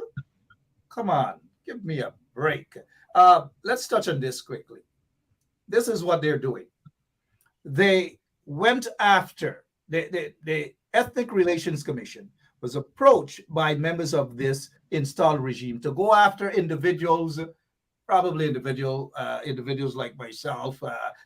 Come on, give me a break. Let's touch on this quickly. This is what they're doing. They went after the Ethnic Relations Commission was approached by members of this installed regime to go after individuals, probably individuals like myself,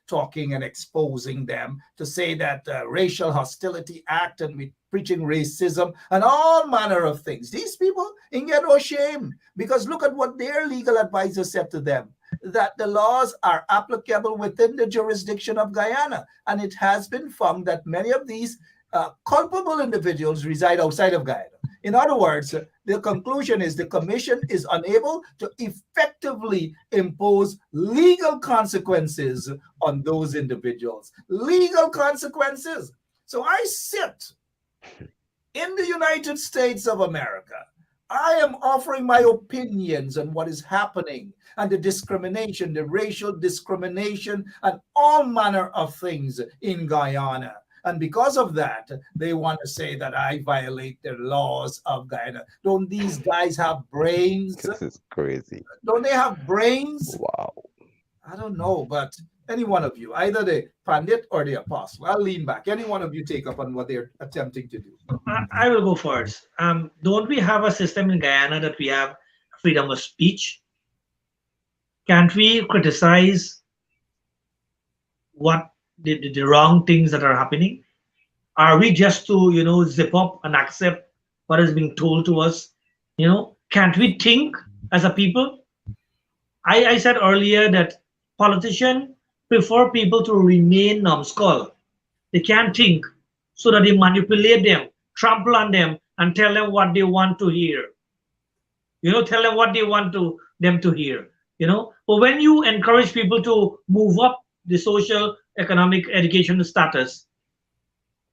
talking and exposing them, to say that racial hostility act and we preaching racism and all manner of things. These people ain't get no shame, because look at what their legal advisor said to them, that the laws are applicable within the jurisdiction of Guyana. And it has been found that many of these culpable individuals reside outside of Guyana. In other words, the conclusion is the commission is unable to effectively impose legal consequences on those individuals. Legal consequences. So I sit in the United States of America. I am offering my opinions on what is happening and the discrimination, the racial discrimination, and all manner of things in Guyana. And because of that, they want to say that I violate the laws of Guyana. Don't these guys have brains? This is crazy. Don't they have brains? Wow. I don't know, but any one of you, either the Pandit or the Apostle, I'll lean back. Any one of you take up on what they're attempting to do. I will go first. Don't we have a system in Guyana that we have freedom of speech? Can't we criticize what the wrong things that are happening? Are we just to zip up and accept what is being told to us? Can't we think as a people? I said earlier that politicians prefer people to remain numbskull. They can't think, so that they manipulate them, trample on them, and tell them what they want to hear. Tell them what they want them to hear. But when you encourage people to move up the social, economic, educational status,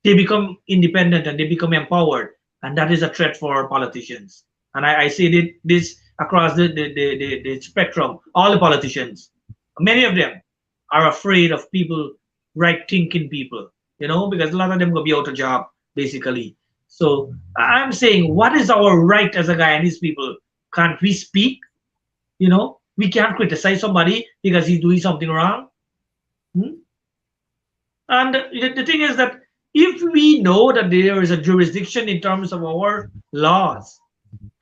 they become independent and they become empowered, and that is a threat for politicians. And I see this across the spectrum. All the politicians, many of them, are afraid of people, right-thinking people, because a lot of them will be out of job, basically. So I'm saying, what is our right as a Guyanese people? Can't we speak? We can't criticize somebody because he's doing something wrong. And the thing is that if we know that there is a jurisdiction in terms of our laws,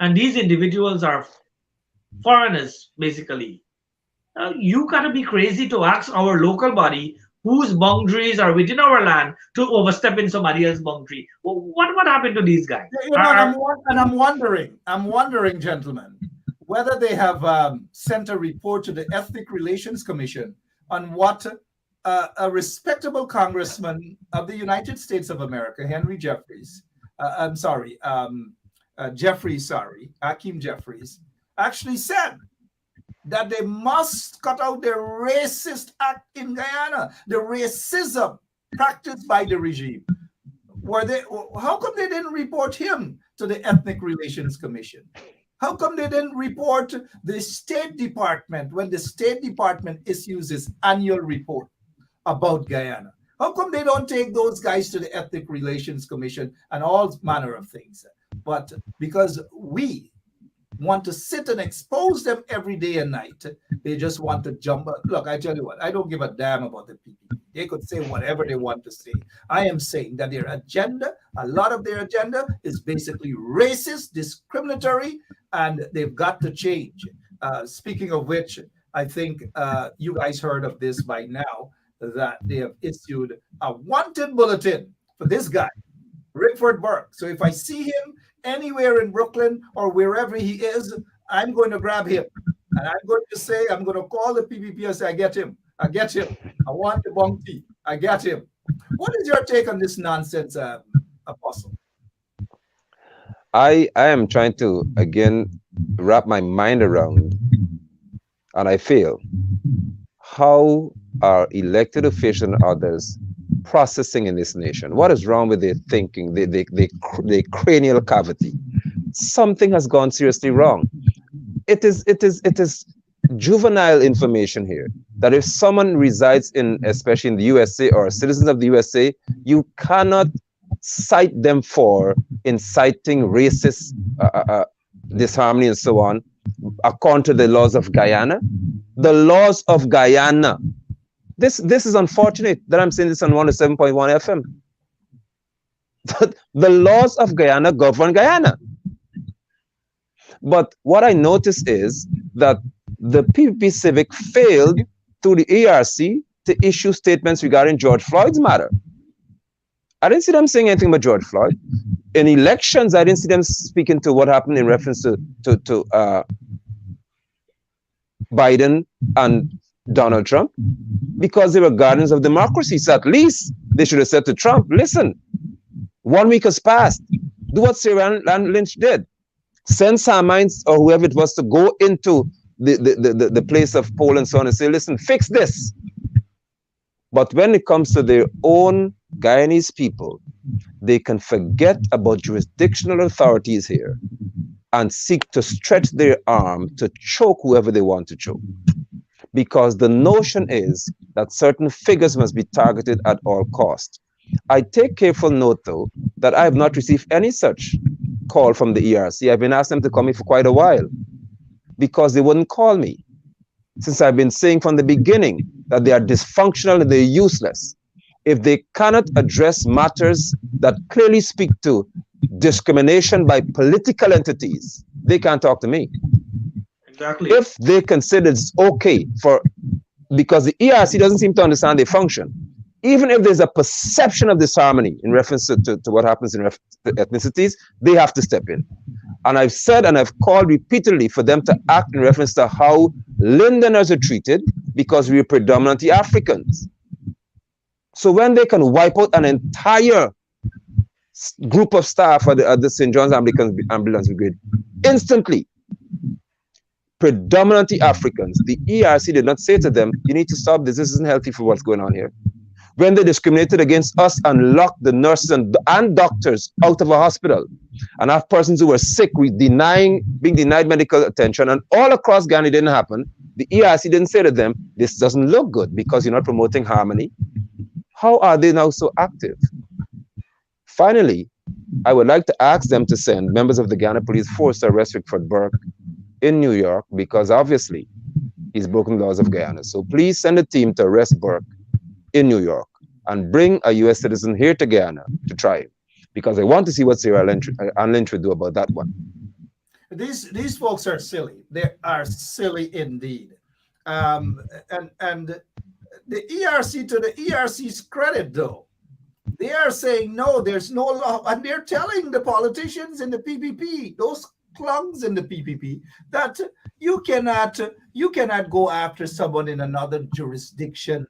and these individuals are foreigners, basically, you gotta be crazy to ask our local body whose boundaries are within our land to overstep in somebody else's boundary. Well, what happened to these guys? I'm wondering, gentlemen, whether they have sent a report to the Ethnic Relations Commission on what a respectable congressman of the United States of America, Hakeem Jeffries, actually said that they must cut out the racist act in Guyana, the racism practiced by the regime. How come they didn't report him to the Ethnic Relations Commission? How come they didn't report the State Department when the State Department issues its annual report about Guyana? How come they don't take those guys to the Ethnic Relations Commission and all manner of things? But because we want to sit and expose them every day and night, they just want to jump. Look, I tell you what, I don't give a damn about the PPP. They could say whatever they want to say. I am saying that their agenda, a lot of their agenda, is basically racist, discriminatory, and they've got to change. Speaking of which, I think you guys heard of this by now, that they have issued a wanted bulletin for this guy, Rickford Burke. So if I see him anywhere in Brooklyn or wherever he is, I'm going to grab him. And I'm going to say, I'm going to call the PPP and say, I get him. I want the bounty. I get him. What is your take on this nonsense, Apostle? I am trying to, again, wrap my mind around, and I fail. How are elected officials and others processing in this nation? What is wrong with their thinking, the cranial cavity? Something has gone seriously wrong. It is juvenile information here, that if someone resides especially in the USA or citizens of the USA, you cannot cite them for inciting racist disharmony and so on, according to the laws of Guyana. The laws of Guyana. This is unfortunate that I'm saying this on 107.1 FM. The laws of Guyana govern Guyana. But what I noticed is that the PPP Civic failed through the ERC to issue statements regarding George Floyd's matter. I didn't see them saying anything about George Floyd. In elections, I didn't see them speaking to what happened in reference to Biden and Donald Trump, because they were guardians of democracy. So at least they should have said to Trump, listen, 1 week has passed. Do what Sarah Lynch did. Send Samines or whoever it was to go into the place of poll and so on and say, listen, fix this. But when it comes to their own Guyanese people, they can forget about jurisdictional authorities here and seek to stretch their arm to choke whoever they want to choke. Because the notion is that certain figures must be targeted at all costs. I take careful note, though, that I have not received any such call from the ERC. I've been asking them to call me for quite a while because they wouldn't call me. Since I've been saying from the beginning that they are dysfunctional and they're useless. If they cannot address matters that clearly speak to discrimination by political entities, they can't talk to me. Exactly. If they consider it's okay because the ERC doesn't seem to understand their function, even if there's a perception of disharmony in reference to what happens in reference to ethnicities, they have to step in. And I've said and I've called repeatedly for them to act in reference to how Lindeners are treated because we're predominantly Africans. So when they can wipe out an entire group of staff at the St. John's Ambulance Brigade instantly, predominantly Africans, the ERC did not say to them, you need to stop this, this isn't healthy for what's going on here. When they discriminated against us and locked the nurses and doctors out of a hospital and have persons who were sick being denied medical attention, and all across Ghana, it didn't happen, the ERC didn't say to them, this doesn't look good because you're not promoting harmony. How are they now so active? Finally, I would like to ask them to send members of the Ghana Police Force to arrest Rickford Burke in New York because obviously he's broken the laws of Guyana. So please send a team to arrest Burke in New York and bring a U.S. citizen here to Guyana to try him, because I want to see what Sarah Ann Lynch would do about that one. These folks are silly. They are silly indeed. And the ERC, to the ERC's credit, though, they are saying no, there's no law, and they're telling the politicians in the PPP, those clunks in the PPP, that you cannot go after someone in another jurisdiction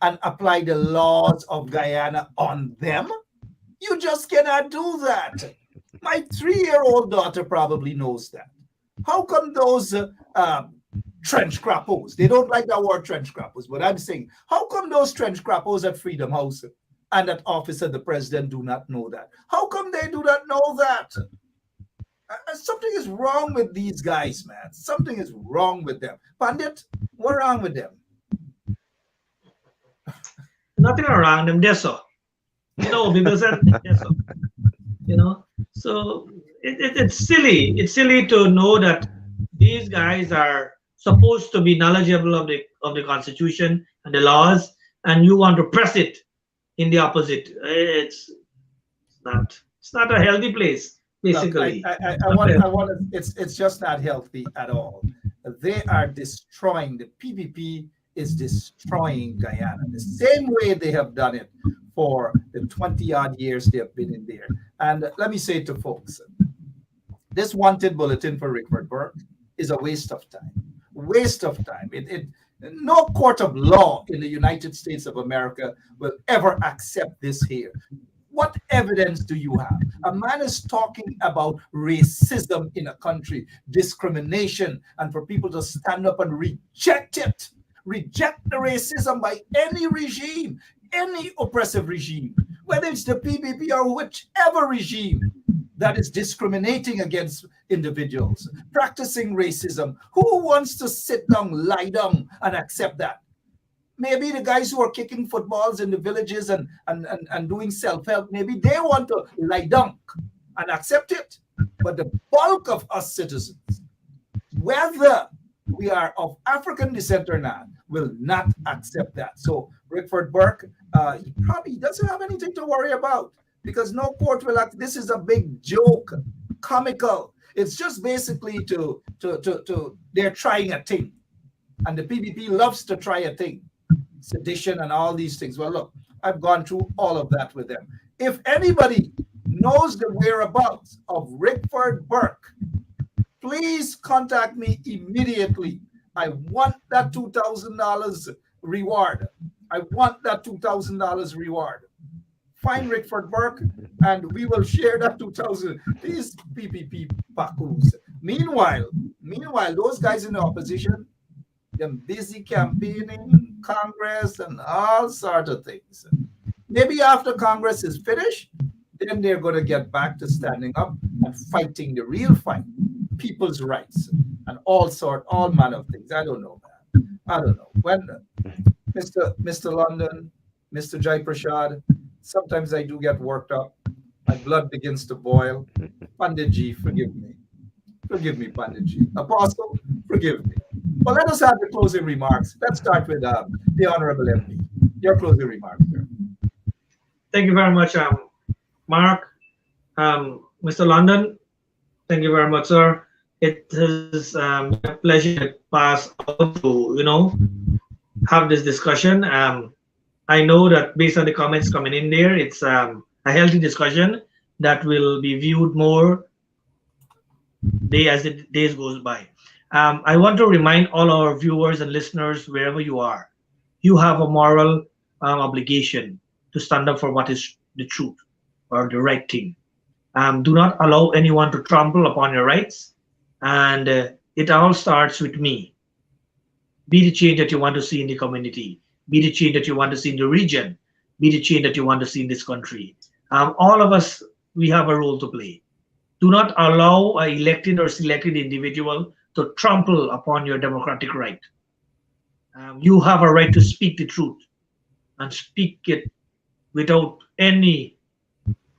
and apply the laws of Guyana on them. You just cannot do that. My 3-year-old daughter probably knows that. How come those trench crappos, they don't like that word trench crappos, but I'm saying, how come those trench crappos at Freedom House and at Office of the President do not know that? How come they do not know that? Something is wrong with these guys, man. Something is wrong with them. Pandit, what's wrong with them? Nothing around them, that's all. People said that's all. So it's silly. It's silly to know that these guys are supposed to be knowledgeable of the Constitution and the laws, and you want to press it in the opposite. It's not a healthy place, basically. It's just not healthy at all. They are destroying, the PPP is destroying Guyana the same way they have done it for the 20-odd years they have been in there. And let me say to folks, this wanted bulletin for Rickford Burke is a waste of time. Waste of time. No court of law in the United States of America will ever accept this here. What evidence do you have? A man is talking about racism in a country, discrimination, and for people to stand up and reject it. Reject the racism by any regime, any oppressive regime, whether it's the PPP or whichever regime that is discriminating against individuals, practicing racism. Who wants to sit down, lie down, and accept that? Maybe the guys who are kicking footballs in the villages and doing self-help, maybe they want to lie down and accept it. But the bulk of us citizens, whether we are of African descent or not, will not accept that. So Rickford Burke, he probably doesn't have anything to worry about because no court will act. This is a big joke, comical. It's just basically they're trying a thing. And the PPP loves to try a thing. Sedition and all these things. Well, look, I've gone through all of that with them. If anybody knows the whereabouts of Rickford Burke, please contact me immediately. I want that $2,000 reward. I want that $2,000 reward. Find Rickford Burke and we will share that 2,000. These PPP pacos. Meanwhile, those guys in the opposition, them busy campaigning, Congress, and all sorts of things. Maybe after Congress is finished, then they're going to get back to standing up and fighting the real fight, people's rights, and all manner of things. I don't know, man. I don't know. When Mr. London, Mr. Jai Prashad, sometimes I do get worked up. My blood begins to boil. Panditji, forgive me. Forgive me, Panditji. Apostle, forgive me. But let us have the closing remarks. Let's start with the Honorable MP. Your closing remarks, sir. Thank you very much, Mark. Mr. London, thank you very much, sir. It is a pleasure to pass out to, have this discussion. I know that based on the comments coming in there, it's a healthy discussion that will be viewed more as the days goes by. I want to remind all our viewers and listeners, wherever you are, you have a moral obligation to stand up for what is the truth or the right thing. Do not allow anyone to trample upon your rights. And it all starts with me. Be the change that you want to see in the community. Be the change that you want to see in the region. Be the change that you want to see in this country. All of us, we have a role to play. Do not allow an elected or selected individual to trample upon your democratic right. You have a right to speak the truth and speak it without any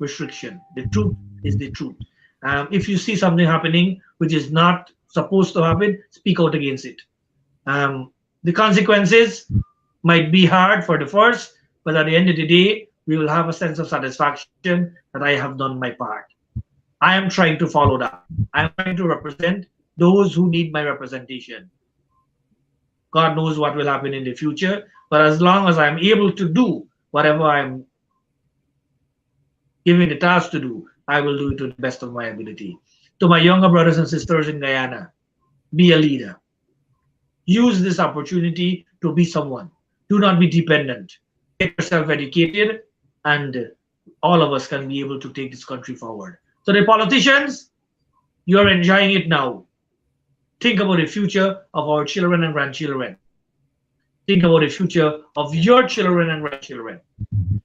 restriction. The truth is the truth. If you see something happening which is not supposed to happen, speak out against it. The consequences might be hard for the first, but at the end of the day, we will have a sense of satisfaction that I have done my part. I am trying to follow that. I am trying to represent those who need my representation. God knows what will happen in the future, but as long as I'm able to do whatever I'm given the task to do, I will do it to the best of my ability. To my younger brothers and sisters in Guyana, be a leader. Use this opportunity to be someone. Do not be dependent. Get yourself educated, and all of us can be able to take this country forward. So the politicians, you're enjoying it now. Think about the future of our children and grandchildren. Think about the future of your children and grandchildren.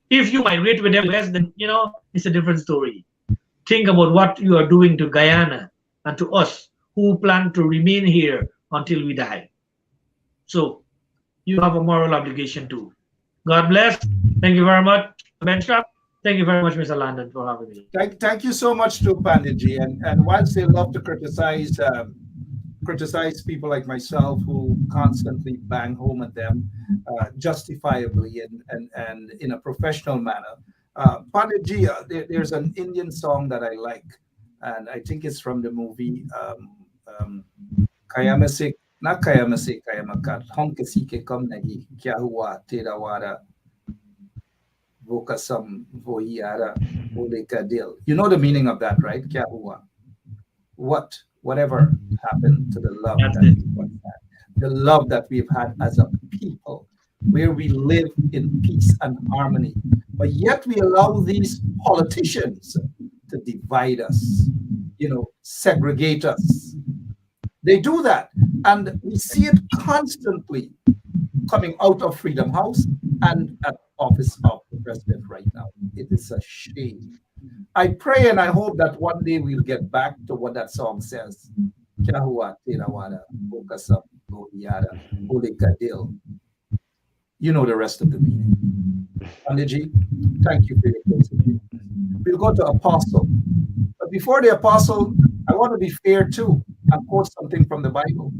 If you migrate with them west, then it's a different story. Think about what you are doing to Guyana and to us who plan to remain here until we die. So you have a moral obligation too. God bless. Thank you very much, Benchcraft. Thank you very much, Mr. Landon, for having me. Thank you so much to Panditji. And whilst they love to criticize people like myself who constantly bang home at them justifiably and in a professional manner, Panditji, there's an Indian song that I like, and I think it's from the movie Kayamasik, not Kayamasik, Kayamakat, Honkasi ke kam nahi, kya hua tera wara, vokasam voyara, bole ka dil. You know the meaning of that, right? Kya hua? Whatever happened to the love the love that we've had as a people, where we live in peace and harmony, but yet we allow these politicians to divide us, segregate us. They do that, and we see it constantly coming out of Freedom House and at office of the president right now. It is a shame. I pray and I hope that one day we'll get back to what that song says. You know the rest of the meaning. Panditji, thank you for your closing. We'll go to Apostle. But before the Apostle, I want to be fair too and quote something from the Bible.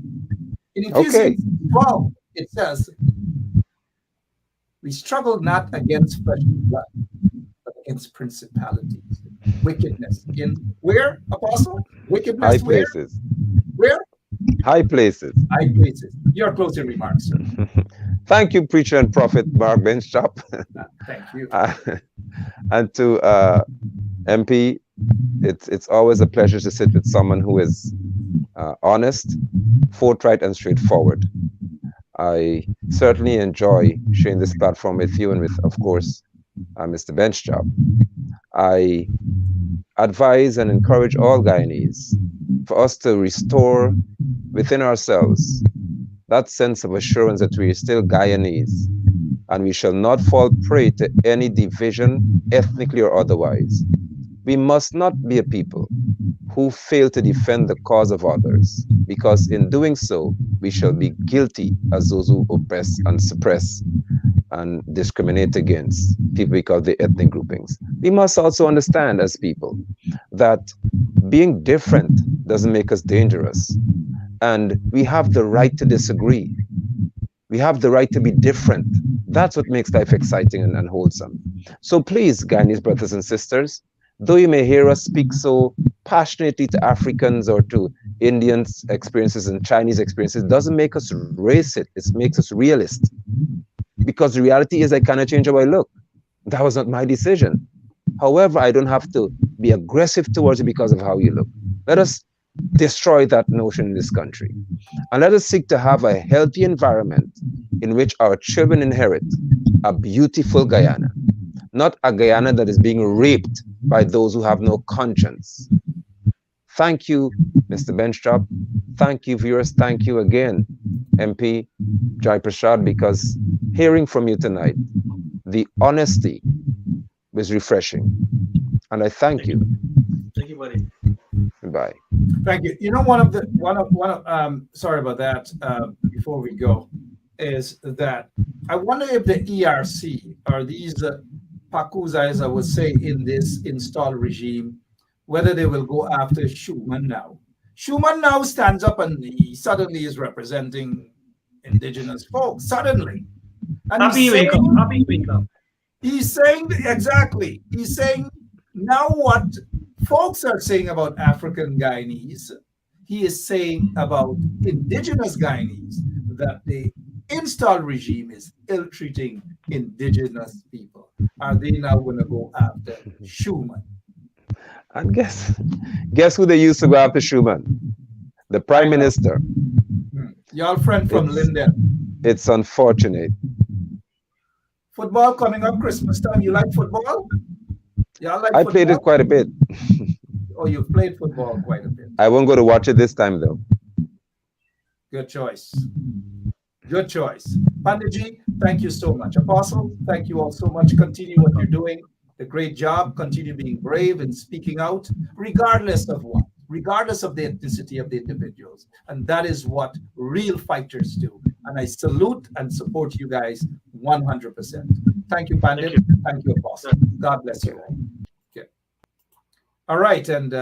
In Ephesians 12, it says, we struggle not against flesh and blood, but against principalities, wickedness. In where, Apostle? Wickedness high places. Where? High places. High places. Your closing remarks, sir. Thank you, preacher and prophet Mark Benchop. Thank you. And to MP, it's always a pleasure to sit with someone who is honest, forthright, and straightforward. I certainly enjoy sharing this platform with you and with, of course, Mr. Benchop. I advise and encourage all Guyanese for us to restore within ourselves that sense of assurance that we are still Guyanese and we shall not fall prey to any division, ethnically or otherwise. We must not be a people who fail to defend the cause of others, because in doing so, we shall be guilty as those who oppress and suppress and discriminate against people because of their ethnic groupings. We must also understand as people that being different doesn't make us dangerous. And we have the right to disagree. We have the right to be different. That's what makes life exciting and wholesome. So please, Guyanese brothers and sisters, though you may hear us speak so passionately to Africans or to Indians' experiences and Chinese experiences, doesn't make us racist. It makes us realist. Because the reality is I cannot change how I look. That was not my decision. However, I don't have to be aggressive towards you because of how you look. Let us destroy that notion in this country. And let us seek to have a healthy environment in which our children inherit a beautiful Guyana, not a Guyana that is being raped by those who have no conscience. Thank you, Mr. Benchtrop. Thank you, viewers. Thank you again, MP Jai Prashad, because hearing from you tonight, the honesty was refreshing. And I thank you. Thank you, buddy. Goodbye. Thank you. You know, sorry about that. Before we go, is that I wonder if the ERC or these Pakuza, as I would say, in this installed regime, whether they will go after Schumann now. Schumann now stands up and he suddenly is representing indigenous folks. Suddenly. And Happy wake up. Happy wake up. He's saying exactly. He's saying now what folks are saying about African Guyanese, he is saying about indigenous Guyanese, that the installed regime is ill-treating indigenous people. Are they now going to go after Schumann? And guess who they used to go after Schumann? The Prime Minister. Your friend from Linden. It's unfortunate. Football coming up Christmas time. You like football? Yeah, I played it quite a bit. Oh, you've played football quite a bit. I won't go to watch it this time, though. Good choice. Good choice. Panditji, thank you so much. Apostle, thank you all so much. Continue what you're doing. A great job. Continue being brave and speaking out, regardless of what, regardless of the ethnicity of the individuals. And that is what real fighters do. And I salute and support you guys 100%. Thank you, Pandit. Thank you, Apostle. God bless you all. Okay. All right. And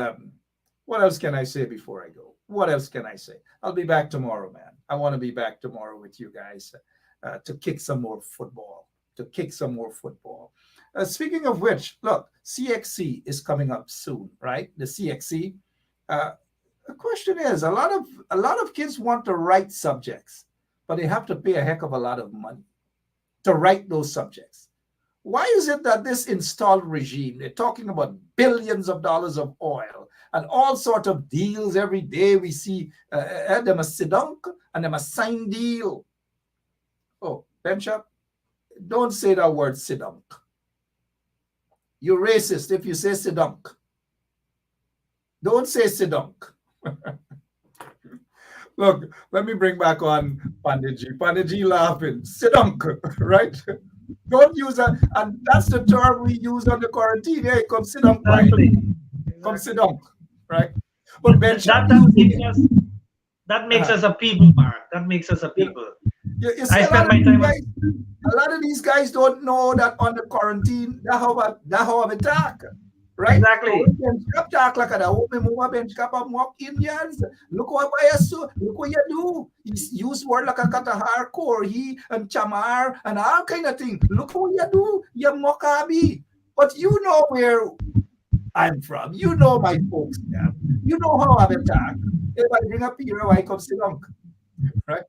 what else can I say before I go? What else can I say? I'll be back tomorrow, man. I want to be back tomorrow with you guys to kick some more football. Speaking of which, look, CXC is coming up soon, right? The CXC. The question is, a lot of kids want to write subjects, but they have to pay a heck of a lot of money to write those subjects. Why is it that this installed regime, they're talking about billions of dollars of oil and all sorts of deals every day? We see them a sidunk and them a sign deal. Oh, Benchop, don't say that word sidunk. You're racist if you say sidunk. Don't say sidunk. Look, let me bring back on Panditji. Panditji laughing. Sidunk, right? Don't use that. And that's the term we use on the quarantine. Hey, come sit down. Exactly. Come sit down, right? But that makes us a people, Mark. That makes us a people. You see, I spend my time. A lot of these guys don't know that on the quarantine, that's how I attack. Right? Exactly. So talk like that. Indians. Look what you do. You use word like a Katahar, Korhi, and Chamar, and all kind of thing. Look what you do. You're Mokabi. But you know where I'm from. You know my folks there. You know how I've attacked. If I bring up here, I come sit down. Right?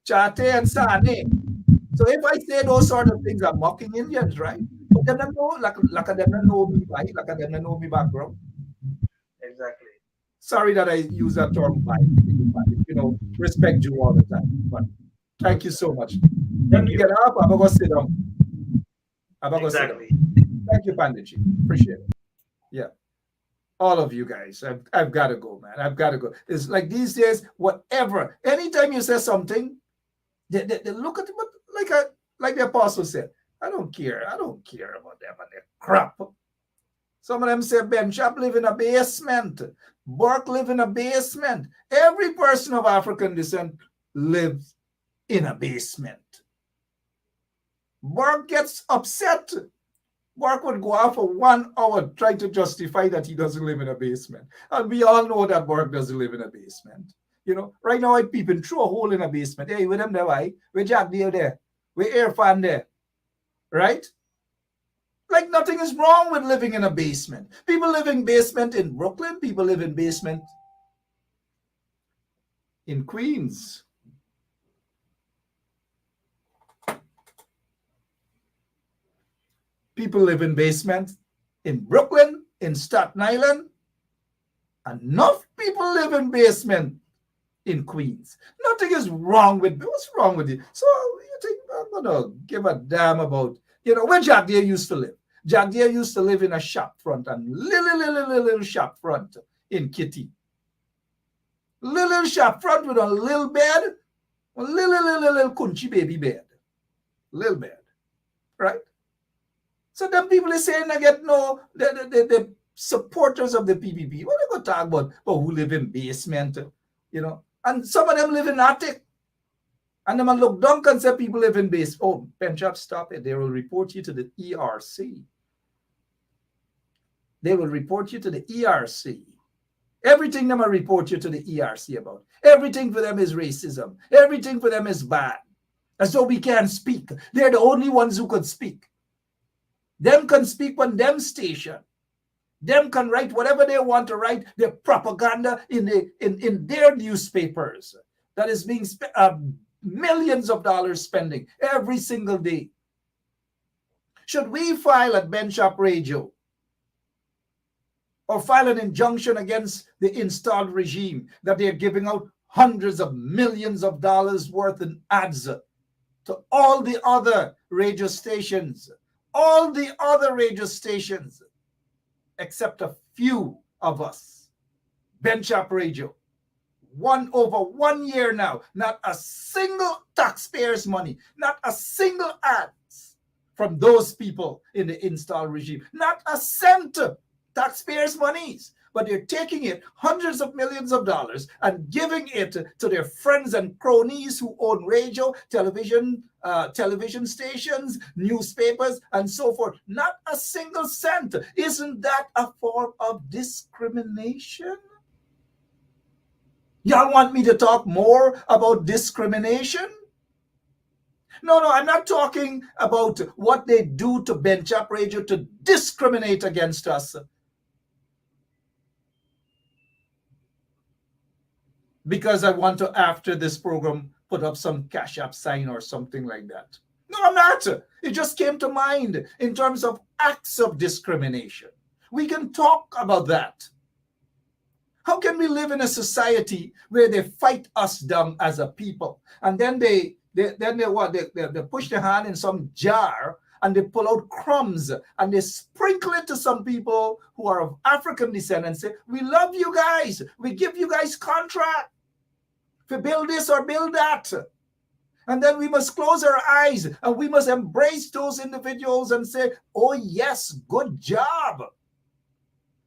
Chate and Sane. So if I say those sort of things, I'm mocking Indians, right? But them don't know, like them don't know me, right? Like them don't know me background. Exactly. Sorry that I use that term, you know, respect you all the time. But thank you so much. Let me get up. I'm going to sit down. Exactly. Thank you, Panditji. Appreciate it. Yeah. All of you guys, I've got to go, man. I've got to go. It's like these days, whatever. Anytime you say something, they look at it like the apostle said. I don't care. I don't care about them and their crap. Some of them say Ben Shop live in a basement. Burke live in a basement. Every person of African descent lives in a basement. Mark gets upset. Mark would go out for 1 hour trying to justify that he doesn't live in a basement. And we all know that Mark doesn't live in a basement. You know, right now I peeping through a hole in a basement. Hey, with them there, why? With Jack there, with air fan there, right? Like nothing is wrong with living in a basement. People live in basement in Brooklyn. People live in basement in Queens. People live in basement in Brooklyn, in Staten Island. Enough people live in basement in Queens. Nothing is wrong with, what's wrong with you? So you think I'm gonna give a damn about, you know, where Jack Deere used to live. Jack Deere used to live in a shop front, and little shop front in Kitty. Little shop front with a little bed, a little country baby bed. Little bed, right? So them people are saying I get no, the supporters of the PPP. What are they going to talk about? Oh, who live in basement, you know? And some of them live in attic. And them look down and say people live in base. Oh, Penchap, stop it. They will report you to the ERC. They will report you to the ERC. Everything them will report you to the ERC about. Everything for them is racism. Everything for them is bad. As though we can't speak. They're the only ones who could speak. Them can speak on them station. Them can write whatever they want to write, their propaganda in their newspapers. That is being millions of dollars spending every single day. Should we file at Benchop Radio or file an injunction against the installed regime that they're giving out hundreds of millions of dollars worth in ads to all the other radio stations? All the other radio stations, except a few of us. Benchop Radio. Over 1 year now, not a single taxpayer's money, not a single ads from those people in the install regime, not a cent taxpayers' monies. But they're taking it, hundreds of millions of dollars, and giving it to their friends and cronies who own radio, television stations, newspapers, and so forth. Not a single cent. Isn't that a form of discrimination? Y'all want me to talk more about discrimination? No, I'm not talking about what they do to Benchop Radio to discriminate against us. Because I want to, after this program, put up some Cash App sign or something like that. No, I'm not. It just came to mind in terms of acts of discrimination. We can talk about that. How can we live in a society where they fight us down as a people, and then they push their hand in some jar and they pull out crumbs and they sprinkle it to some people who are of African descent and say, we love you guys. We give you guys contract to build this or build that. And then we must close our eyes and we must embrace those individuals and say, oh yes, good job.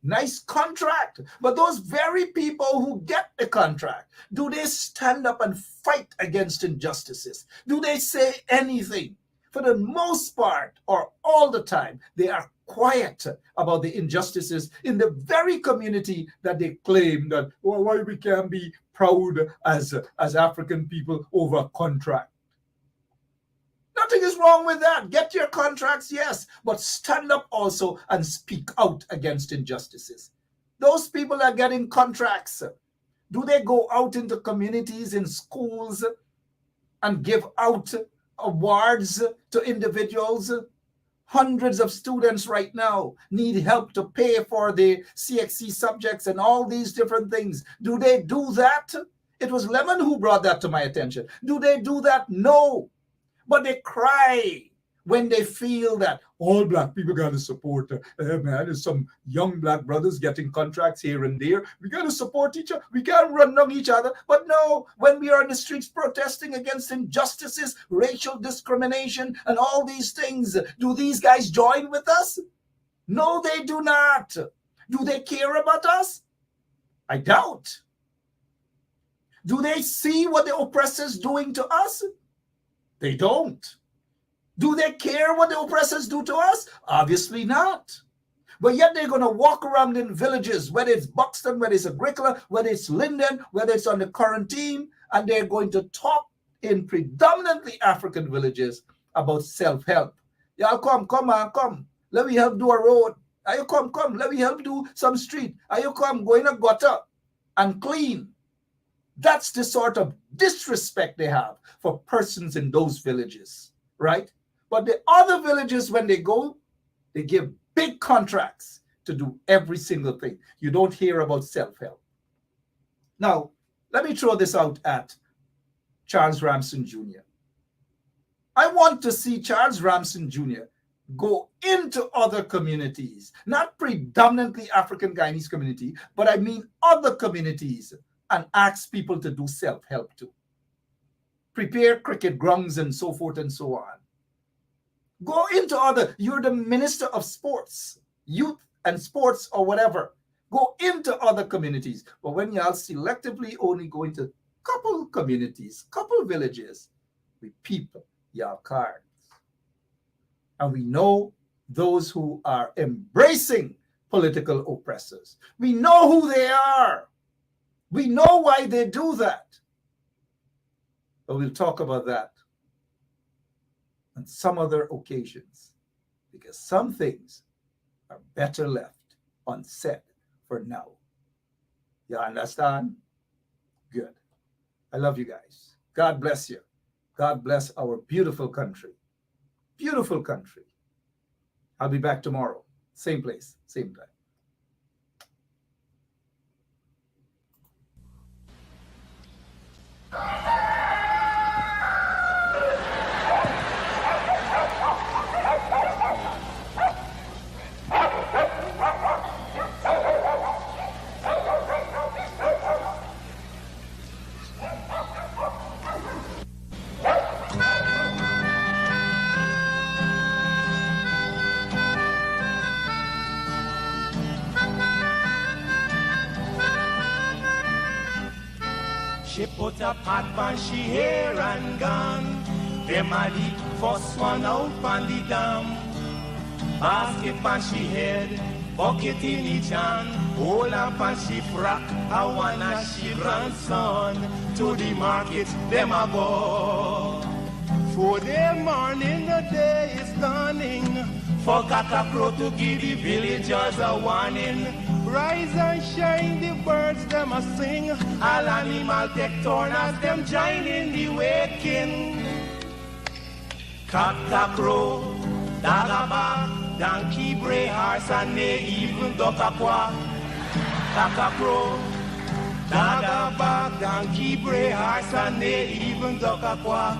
Nice contract. But those very people who get the contract, do they stand up and fight against injustices? Do they say anything? For the most part, or all the time, they are quiet about the injustices in the very community that they claim that, well, why we can't be proud as African people over a contract. Nothing is wrong with that. Get your contracts, yes, but stand up also and speak out against injustices. Those people are getting contracts. Do they go out into communities, in schools, and give out awards to individuals? Hundreds of students right now need help to pay for the CXC subjects and all these different things. Do they do that? It was Lemon who brought that to my attention. Do they do that? No. But they cry when they feel that all black people got to support. Man, there's some young black brothers getting contracts here and there. We got to support each other. We can't run down each other. But no, when we are in the streets protesting against injustices, racial discrimination, and all these things, do these guys join with us? No, they do not. Do they care about us? I doubt. Do they see what the oppressors doing to us? They don't. Do they care what the oppressors do to us? Obviously not. But yet they're going to walk around in villages, whether it's Buxton, whether it's Agricola, whether it's Linden, whether it's on the quarantine, and they're going to talk in predominantly African villages about self-help. Y'all come. Let me help do a road. Are you come? Let me help do some street. Are you come? Go in a gutter and clean. That's the sort of disrespect they have for persons in those villages, right? But the other villages, when they go, they give big contracts to do every single thing. You don't hear about self-help. Now, let me throw this out at Charles Ramson Jr. I want to see Charles Ramson Jr. go into other communities, not predominantly African Guyanese community, but I mean other communities, and ask people to do self-help too. Prepare cricket grounds and so forth and so on. Go into other, you're the Minister of Sports, Youth and Sports or whatever. Go into other communities. But when y'all selectively only go into couple communities, couple villages, we people y'all cards. And we know those who are embracing political oppressors. We know who they are. We know why they do that. But we'll talk about that on some other occasions, because some things are better left unsaid for now. You understand? Good. I love you guys. God bless you. God bless our beautiful country. Beautiful country. I'll be back tomorrow. Same place, same time. She put a pot on she hair and gone. Them a the first one out on the dam. Basket on she head, bucket in each hand. Hold up on she frock, I wanna she grandson. To the market, them a go. For the morning, the day is dawning. For cockcrow to give the villagers a warning. Rise and shine, the birds them a sing. All animal take turn as them join in the waking. Cockcrow, dagaba, donkey, bray, horse, and they even duck a quack. Cockcrow, dagaba, donkey, bray, horse, and they even duck a quack.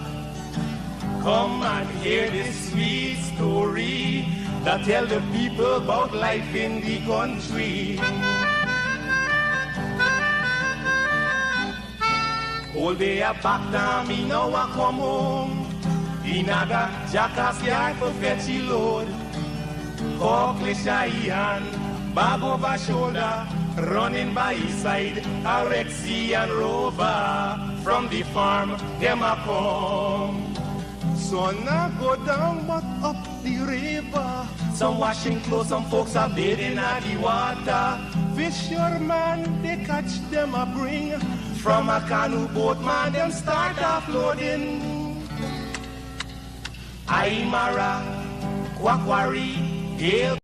Come and hear this sweet story that tell the people about life in the country. All day a back down, me now a come home. Inaga jackass yard for fetch the load. Cockle shy hand, bag over shoulder, running by his side, a Rexy and Rover. From the farm, them a come. Sun a go down but up the river. Some washing clothes, some folks are bathing at the water. Fisherman, they catch them a bring. From a canoe boat, man, them start offloading. Aymara, Kwakwari, Hale.